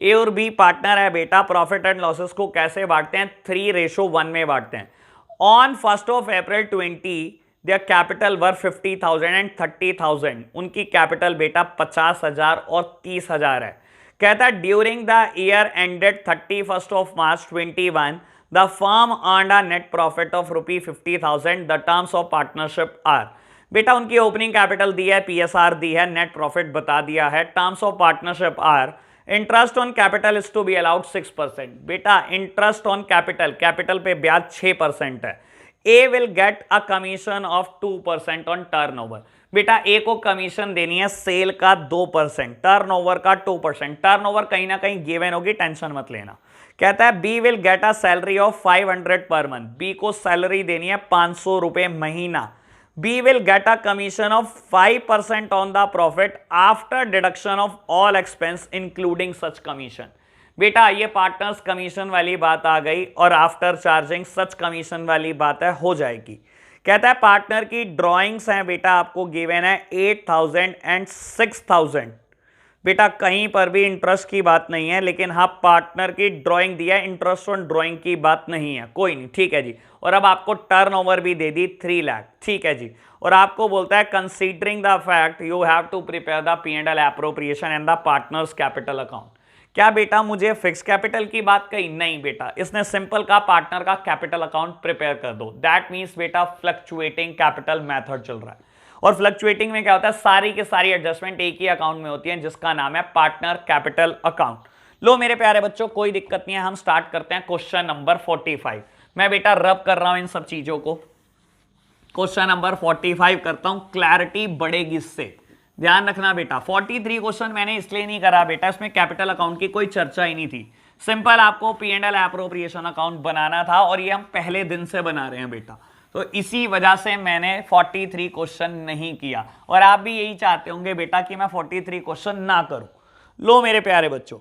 A और बी पार्टनर है बेटा, प्रॉफिट एंड लॉसेस को कैसे बांटते हैं? 3:1 में बांटते हैं। On 1 April 20 their capital were 50,000 and 30,000। उनकी कैपिटल बेटा 50,000 और 30,000 है। कहता है during the year ended 31 March 2021 the firm earned a net profit of ₹50,000. The terms of partnership are। बेटा उनकी ओपनिंग कैपिटल दी है, पीएसआर दी है, नेट प्रॉफिट बता दिया है। Terms of partnership are interest on capital is to be allowed 6%। बेटा इंटरेस्ट ऑन कैपिटल, कैपिटल पे ब्याज 6% है। A will get a commission of 2% on turnover. बेटा ए को कमीशन देनी है सेल का 2%, टर्नओवर का 2%। टर्नओवर कहीं ना कहीं गिवन होगी, टेंशन मत लेना। कहता है B will get a salary of 500 per month. B को सैलरी देनी है 500 रुपए महीना। B will get a commission of 5% on the profit after deduction of all expense including such commission. बेटा ये पार्टनर्स कमीशन वाली बात आ गई और आफ्टर चार्जिंग सच कमीशन वाली बात है, हो जाएगी। कहता है पार्टनर की ड्रॉइंग्स हैं बेटा, आपको गिवन है 8,000 एंड 6,000। बेटा कहीं पर भी इंटरेस्ट की बात नहीं है, लेकिन हाँ पार्टनर की ड्राइंग दिया है, इंटरेस्ट ऑन ड्राइंग की बात नहीं है, कोई नहीं, ठीक है जी। और अब आपको टर्नओवर भी दे दी 3 लाख, ठीक है जी। और आपको बोलता है considering the fact you have to prepare the P&L appropriation and the partners capital account. क्या बेटा मुझे फिक्स कैपिटल की बात कही? नहीं बेटा, इसने सिंपल का पार्टनर का कैपिटल अकाउंट प्रिपेयर कर दो। दैट मीन्स बेटा फ्लक्चुएटिंग कैपिटल मेथड चल रहा है, और फ्लक्चुएटिंग में क्या होता है, सारी की सारी एडजस्टमेंट एक ही अकाउंट में होती है जिसका नाम है पार्टनर कैपिटल अकाउंट। लो मेरे प्यारे बच्चों कोई दिक्कत नहीं है, हम स्टार्ट करते हैं क्वेश्चन नंबर 45। मैं बेटा रब कर रहा हूं इन सब चीजों को। क्वेश्चन नंबर 45 करता हूं, क्लैरिटी बढ़ेगी इससे। ध्यान रखना बेटा, 43 क्वेश्चन मैंने इसलिए नहीं करा बेटा, इसमें कैपिटल अकाउंट की कोई चर्चा ही नहीं थी। सिंपल आपको P&L एप्रोप्रिएशन अकाउंट बनाना था और ये हम पहले दिन से बना रहे हैं बेटा, तो इसी वजह से मैंने 43 क्वेश्चन नहीं किया। और आप भी यही चाहते होंगे बेटा कि मैं 43 क्वेश्चन ना करूं। लो मेरे प्यारे बच्चों,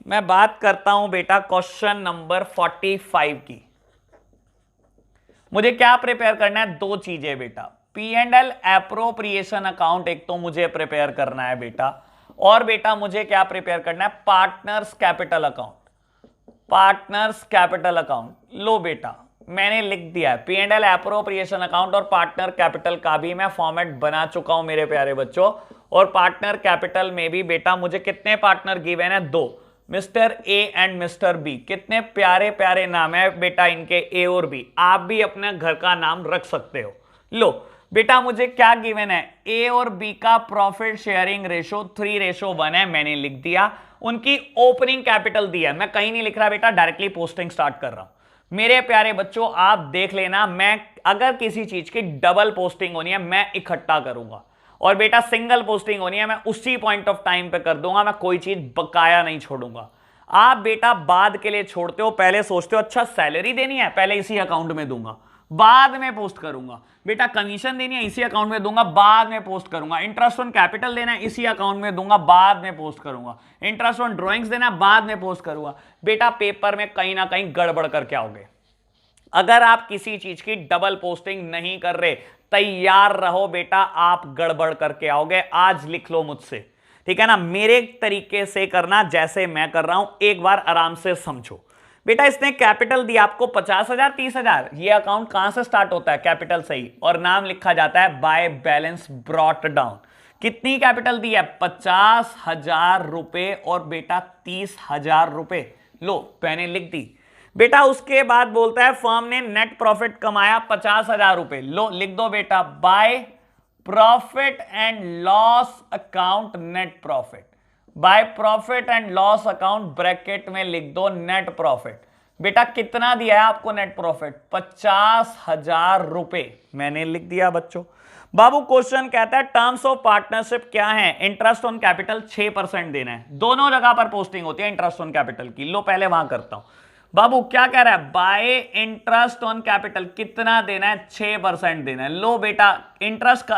मैं बात करता हूं बेटा क्वेश्चन नंबर 45 की। मुझे क्या प्रिपेयर करना है? दो चीजें बेटा, P&L एप्रोप्रिएशन अकाउंट एक तो मुझे प्रिपेयर करना है बेटा, और बेटा मुझे क्या प्रिपेयर करना है? Partners capital account. Partners capital account लो बेटा, मैंने लिख दिया है P&L एप्रोप्रिएशन अकाउंट और पार्टनर कैपिटल का भी मैं फॉर्मेट बना चुका हूं मेरे प्यारे बच्चों। और पार्टनर कैपिटल में भी बेटा मुझे कितने पार्टनर गिवन है? 2, mister A and mister B. कितने प्यारे प्यारे नाम है बेटा इनके, ए और बी। आप भी अपने घर का नाम रख सकते हो। लो बेटा मुझे क्या गिवन है? ए और बी का प्रॉफिट शेयरिंग रेशो 3:1 है, मैंने लिख दिया। उनकी ओपनिंग कैपिटल दिया है, मैं कहीं नहीं लिख रहा बेटा, डायरेक्टली पोस्टिंग स्टार्ट कर रहा हूं। मेरे प्यारे बच्चों आप देख लेना, मैं अगर किसी चीज की डबल पोस्टिंग होनी है मैं इकट्ठा करूंगा, और बेटा सिंगल पोस्टिंग होनी है मैं उसी पॉइंट ऑफ टाइम पे कर दूंगा, मैं कोई चीज बकाया नहीं छोड़ूंगा। आप बेटा बाद के लिए छोड़ते हो, पहले सोचते हो अच्छा सैलरी देनी है पहले इसी अकाउंट में दूंगा, बाद में पोस्ट करूंगा। बेटा कमीशन देनी है इसी अकाउंट में दूंगा, बाद में पोस्ट करूंगा। इंटरेस्ट ऑन कैपिटल देना है इसी अकाउंट में दूंगा, बाद में पोस्ट करूंगा। इंटरेस्ट ऑन ड्राइंग्स देना है बाद में पोस्ट करूंगा। बेटा पेपर में कहीं ना कहीं गड़बड़ करके आओगे। अगर आप किसी चीज की डबल पोस्टिंग नहीं कर रहे, तैयार रहो बेटा, आप गड़बड़ करके आओगे। आज लिख लो मुझसे, ठीक है ना? मेरे तरीके से करना जैसे मैं कर रहा हूं, एक बार आराम से समझो। बेटा इसने कैपिटल दिया आपको 50,000 30,000, ये अकाउंट कहां से स्टार्ट होता है? कैपिटल से ही, और नाम लिखा जाता है बाय बैलेंस ब्रॉट डाउन। कितनी कैपिटल दी है? 50,000 रुपए और बेटा 30,000 रुपए। लो मैंने लिख दी बेटा। उसके बाद बोलता है फर्म ने नेट प्रॉफिट कमाया 50,000 रुपए। लो लिख दो बेटा, by profit and loss account net profit. By profit and loss account bracket में लिख दो नेट प्रॉफिट। बेटा कितना दिया है आपको नेट प्रॉफिट? 50,000 रुपए, मैंने लिख दिया बच्चों। बाबू क्वेश्चन कहता है टर्म्स ऑफ पार्टनरशिप क्या है? इंटरेस्ट ऑन कैपिटल 6% देना है। दोनों जगह पर पोस्टिंग होती है इंटरेस्ट ऑन कैपिटल की। लो पहले वहां करता हूं। बाबू क्या कह रहा है? बाय इंटरेस्ट ऑन कैपिटल कितना देना है? 6% देना है। लो बेटा इंटरेस्ट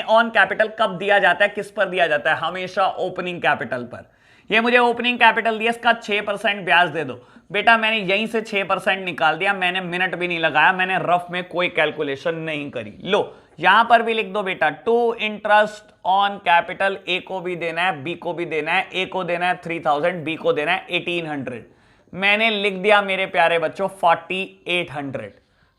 ऑन कैपिटल कब दिया जाता है, किस पर दिया जाता है? हमेशा ओपनिंग कैपिटल पर। ये मुझे ओपनिंग कैपिटल दिया, इसका 6% ब्याज दे दो। बेटा मैंने यहीं से 6% निकाल दिया, मैंने मिनट भी नहीं लगाया, मैंने रफ में कोई कैलकुलेशन नहीं करी। लो यहां पर भी लिख दो बेटा, टू इंटरेस्ट ऑन कैपिटल। ए को भी देना है, बी को भी देना है। ए को देना है 3,000, बी को देना है 1,800। मैंने लिख दिया मेरे प्यारे बच्चों 4,800।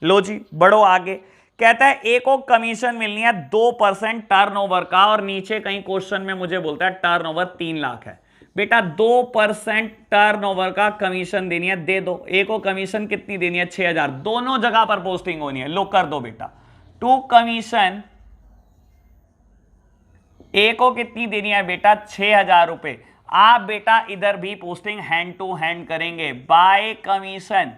लो जी बढ़ो आगे। कहता है ए को कमीशन मिलनी है 2% टर्नओवर का, और नीचे कहीं क्वेश्चन में मुझे बोलता है टर्नओवर 3 लाख है। बेटा 2% टर्नओवर का कमीशन देनी है, दे दो। ए को कमीशन कितनी देनी है? 6,000। दोनों जगह पर पोस्टिंग होनी है। लो कर दो बेटा, टू कमीशन ए को कितनी देनी है बेटा? 6,000 रुपए। आप बेटा इधर भी पोस्टिंग हैंड टू हैंड करेंगे। बाय कमीशन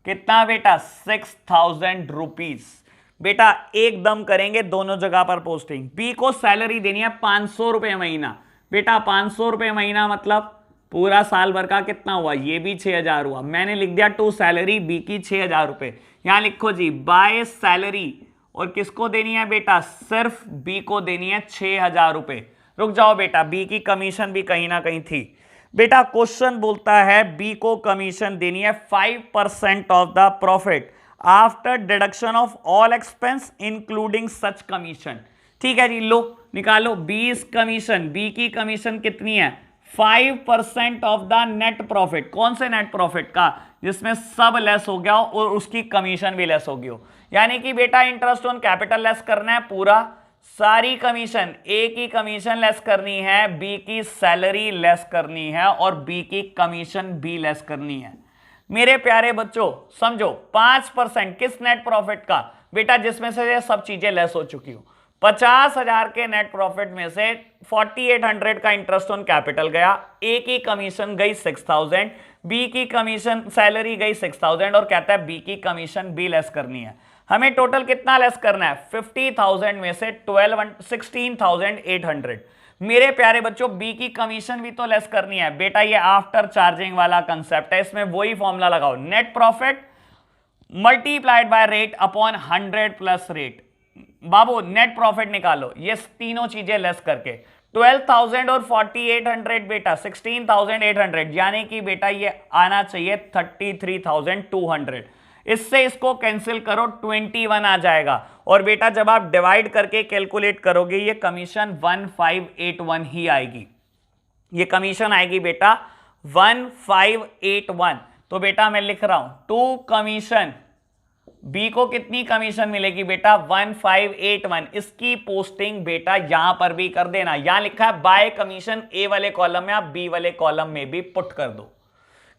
कितना बेटा? 6,000 रुपीज। बेटा एकदम करेंगे दोनों जगह पर पोस्टिंग। बी को सैलरी देनी है 500 रुपए महीना। बेटा 500 रुपए महीना मतलब पूरा साल भर का कितना हुआ? ये भी 6,000 हुआ। मैंने लिख दिया टू सैलरी बी की 6,000 रुपए। यहां लिखो जी बाय सैलरी, और किसको देनी है बेटा? सिर्फ बी को देनी है 6,000 रुपए। रुक जाओ बेटा, बी की कमीशन भी कहीं ना कहीं थी। बेटा क्वेश्चन बोलता है बी को कमीशन देनी है 5% of the profit after deduction of all expense including such commission. ठीक है जी, लो निकालो 20 कमीशन। बी की कमीशन कितनी है? 5% ऑफ द नेट प्रॉफिट। कौन से नेट प्रॉफिट का? जिसमें सब लेस हो गया हो और उसकी कमीशन भी लेस हो गई हो। यानी कि बेटा इंटरेस्ट ऑन कैपिटल लेस करना है पूरा, सारी कमीशन। ए की कमीशन लेस करनी है, बी की सैलरी लेस करनी है, और बी की कमीशन भी लेस करनी है। मेरे प्यारे बच्चों समझो 5% किस नेट प्रॉफिट का? बेटा जिसमें से सब चीजें लेस हो चुकी हो। 50,000 के नेट प्रॉफिट में से 4,800 का इंटरेस्ट ऑन कैपिटल गया, ए की कमीशन गई 6,000, बी की कमीशन सैलरी गई 6,000, और कहता है बी की कमीशन भी लेस करनी है। हमें टोटल कितना लेस करना है, 50,000 में से 16,800। मेरे प्यारे बच्चों बी की कमीशन भी तो लेस करनी है बेटा, ये आफ्टर चार्जिंग वाला कंसेप्ट है, इसमें वही फॉर्मूला लगाओ, net profit multiplied by rate upon 100 plus rate. Babu net profit निकालो ये तीनों चीजें लेस करके, 12,000 और 4,800 बेटा 16,800, यानी कि बेटा ये आना चाहिए 33,200। इससे इसको कैंसिल करो, 21 आ जाएगा। और बेटा जब आप डिवाइड करके कैलकुलेट करोगे ये कमीशन 1581 ही आएगी, ये कमीशन आएगी बेटा 1581। तो बेटा मैं लिख रहा हूं टू कमीशन, बी को कितनी कमीशन मिलेगी बेटा 1581। इसकी पोस्टिंग बेटा यहां पर भी कर देना, यहां लिखा है बाय कमीशन, ए वाले कॉलम में आप बी वाले कॉलम में भी पुट कर दो।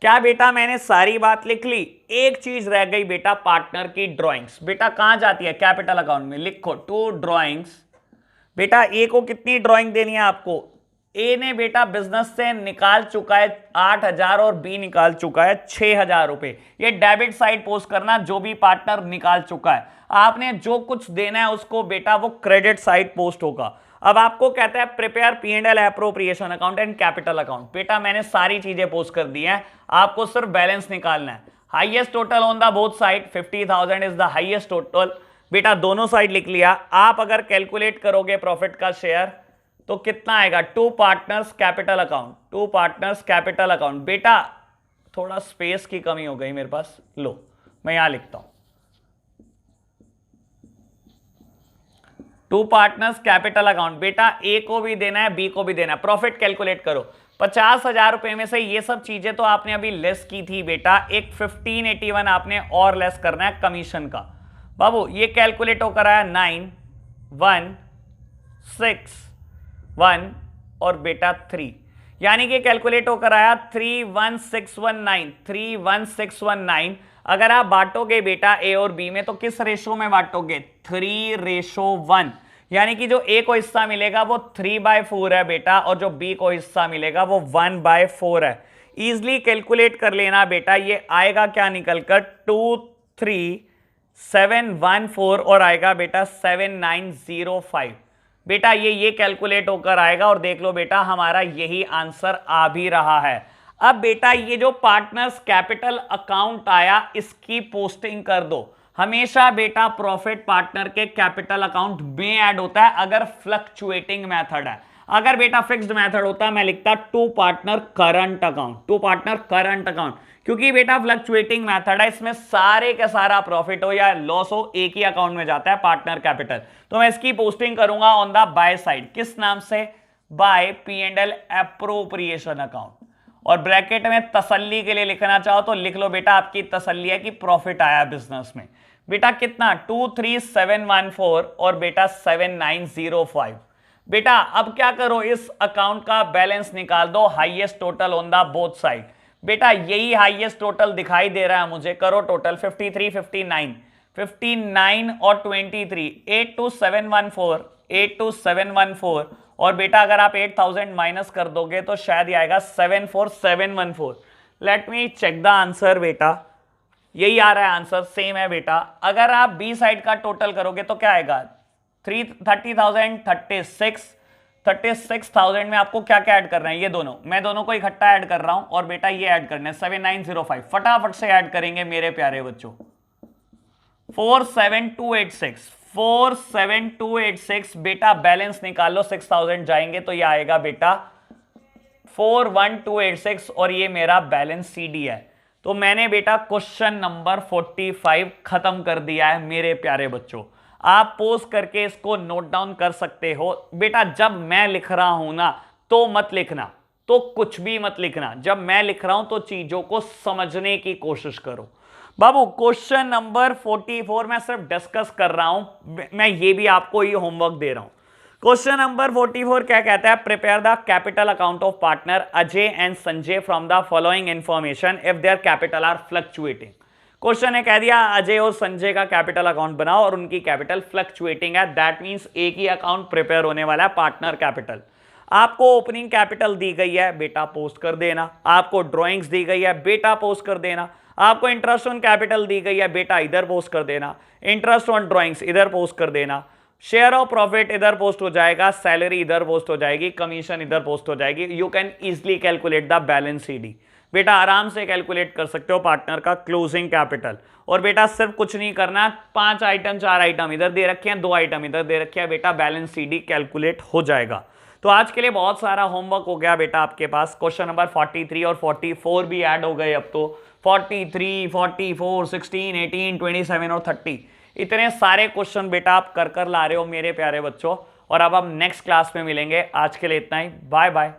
क्या बेटा मैंने सारी बात लिख ली? एक चीज रह गई बेटा, पार्टनर की ड्रॉइंग्स। बेटा कहां जाती है, कैपिटल अकाउंट में, लिखो टू ड्रॉइंग्स। बेटा ए को कितनी ड्रॉइंग देनी है आपको, ए ने बेटा बिजनेस से निकाल चुका है 8,000 और बी निकाल चुका है 6,000 रुपए। ये डेबिट साइड पोस्ट करना, जो भी पार्टनर निकाल चुका है, आपने जो कुछ देना है उसको बेटा वो क्रेडिट साइड पोस्ट होगा। अब आपको कहता है prepare P&L appropriation account and capital account. बेटा मैंने सारी चीजें पोस्ट कर दी हैं, आपको सिर्फ बैलेंस निकालना है। Highest total on the both side 50,000 is the highest total. बेटा दोनों साइड लिख लिया। आप अगर कैलकुलेट करोगे प्रॉफिट का शेयर तो कितना आएगा, to partners capital account, to partners capital account. बेटा थोड़ा स्पेस की कमी हो गई मेरे पास, लो मैं यहां लिखता हूं टू पार्टनर्स कैपिटल अकाउंट। बेटा ए को भी देना है बी को भी देना है। प्रॉफिट कैलकुलेट करो, 50,000 रुपए में से ये सब चीजें तो आपने अभी लेस की थी बेटा, एक 1581 आपने और लेस करना है कमीशन का। बाबू ये कैलकुलेट होकर आया 9,161 और बेटा 3, यानी कि कैलकुलेट होकर आया 31619, 31619। अगर आप बांटोगे बेटा ए और बी में तो किस रेशो में बांटोगे, 3:1, यानी कि जो ए को हिस्सा मिलेगा वो 3/4 है बेटा, और जो बी को हिस्सा मिलेगा वो 1/4 है। इजिली कैलकुलेट कर लेना बेटा, ये आएगा क्या निकलकर 23714 और आएगा बेटा 7905। बेटा ये कैलकुलेट होकर आएगा और देख लो बेटा हमारा यही आंसर आ भी रहा है। अब बेटा ये जो पार्टनर्स कैपिटल अकाउंट आया इसकी पोस्टिंग कर दो। हमेशा बेटा प्रॉफिट पार्टनर के कैपिटल अकाउंट में ऐड होता है अगर फ्लक्चुएटिंग मेथड है। अगर बेटा फिक्स्ड मेथड होता मैं लिखता to partner current account, to partner current account, क्योंकि बेटा फ्लक्चुएटिंग मेथड है, इसमें सारे का सारा प्रॉफिट हो या लॉस हो एक ही अकाउंट में जाता है, पार्टनर कैपिटल। तो मैं इसकी पोस्टिंग करूंगा ऑन द बाय साइड, किस नाम से, बाय P&L एप्रोप्रिएशन अकाउंट। और ब्रैकेट में तसल्ली के लिए लिखना चाहो तो लिख लो बेटा, आपकी तसल्ली है कि प्रॉफिट आया बिजनेस में। बेटा कितना 23714 और बेटा 7905। बेटा अब क्या करो, इस अकाउंट का बैलेंस निकाल दो, highest total on the both side. बेटा यही हाईएस्ट टोटल दिखाई दे रहा है मुझे, करो टोटल 53, 59 और 23, 82714, 82714। और बेटा अगर आप 8,000 माइनस कर दोगे तो शायद ये आएगा 74714। Let me check the answer बेटा, यही आ रहा है आंसर, सेम है बेटा। अगर आप बी साइड का टोटल करोगे तो क्या आएगा, 36,000 में आपको क्या क्या ऐड करना है, ये दोनों, मैं दोनों को इकट्ठा ऐड कर रहा हूं और बेटा ये ऐड करना है 7905। फटाफट से ऐड करेंगे मेरे प्यारे बच्चों, 47286 बेटा बैलेंस निकाल लो, 6,000 जाएंगे तो ये आएगा बेटा 41286 और ये मेरा बैलेंस CD है। तो मैंने बेटा क्वेश्चन नंबर 45 खत्म कर दिया है मेरे प्यारे बच्चों। आप पोस्ट करके इसको नोट डाउन कर सकते हो। बेटा जब मैं लिख रहा हूं ना तो मत लिखना, तो कुछ भी मत लिखना, जब मैं लिख रहा हूं तो चीजों को समझने की कोशिश करो। बाबू क्वेश्चन नंबर 44 मैं सिर्फ डिस्कस कर रहा हूं, मैं ये भी आपको ही होमवर्क दे रहा हूं। क्वेश्चन नंबर 44 क्या कहता है, prepare the capital account of partner Ajay and Sanjay from the following information if their capital R fluctuating. Question ने कह दिया अजय और संजय का कैपिटल अकाउंट बनाओ और उनकी कैपिटल फ्लक्चुएटिंग है, दैट मींस एक ही अकाउंट प्रिपेयर होने वाला है, पार्टनर कैपिटल। आपको ओपनिंग कैपिटल दी गई है बेटा पोस्ट कर देना, आपको ड्राइंग्स दी गई है बेटा पोस्ट कर देना, आपको इंटरेस्ट ऑन कैपिटल दी गई है बेटा इधर पोस्ट कर देना, इंटरेस्ट ऑन ड्राइंग्स इधर पोस्ट कर देना, शेयर ऑफ प्रॉफिट इधर पोस्ट हो जाएगा, सैलरी इधर पोस्ट हो जाएगी, कमीशन इधर पोस्ट हो जाएगी। You can easily calculate the balance CD. बेटा आराम से कैलकुलेट कर सकते हो पार्टनर का क्लोजिंग कैपिटल। और बेटा सिर्फ कुछ नहीं करना, 5 आइटम 4 आइटम इधर दे रखे हैं, 2 आइटम इधर दे रखे हैं, बेटा बैलेंस सीडी कैलकुलेट हो जाएगा। तो आज के लिए बहुत सारा होमवर्क हो गया बेटा आपके पास। क्वेश्चन नंबर 43 और 44 भी ऐड हो गए अब तो, 43, 44, 16, 18, 27 और 30, इतने सारे क्वेश्चन बेटा आप कर ला रहे हो मेरे प्यारे बच्चों। और अब हम नेक्स्ट क्लास में मिलेंगे। आज के लिए इतना ही, बाय बाय।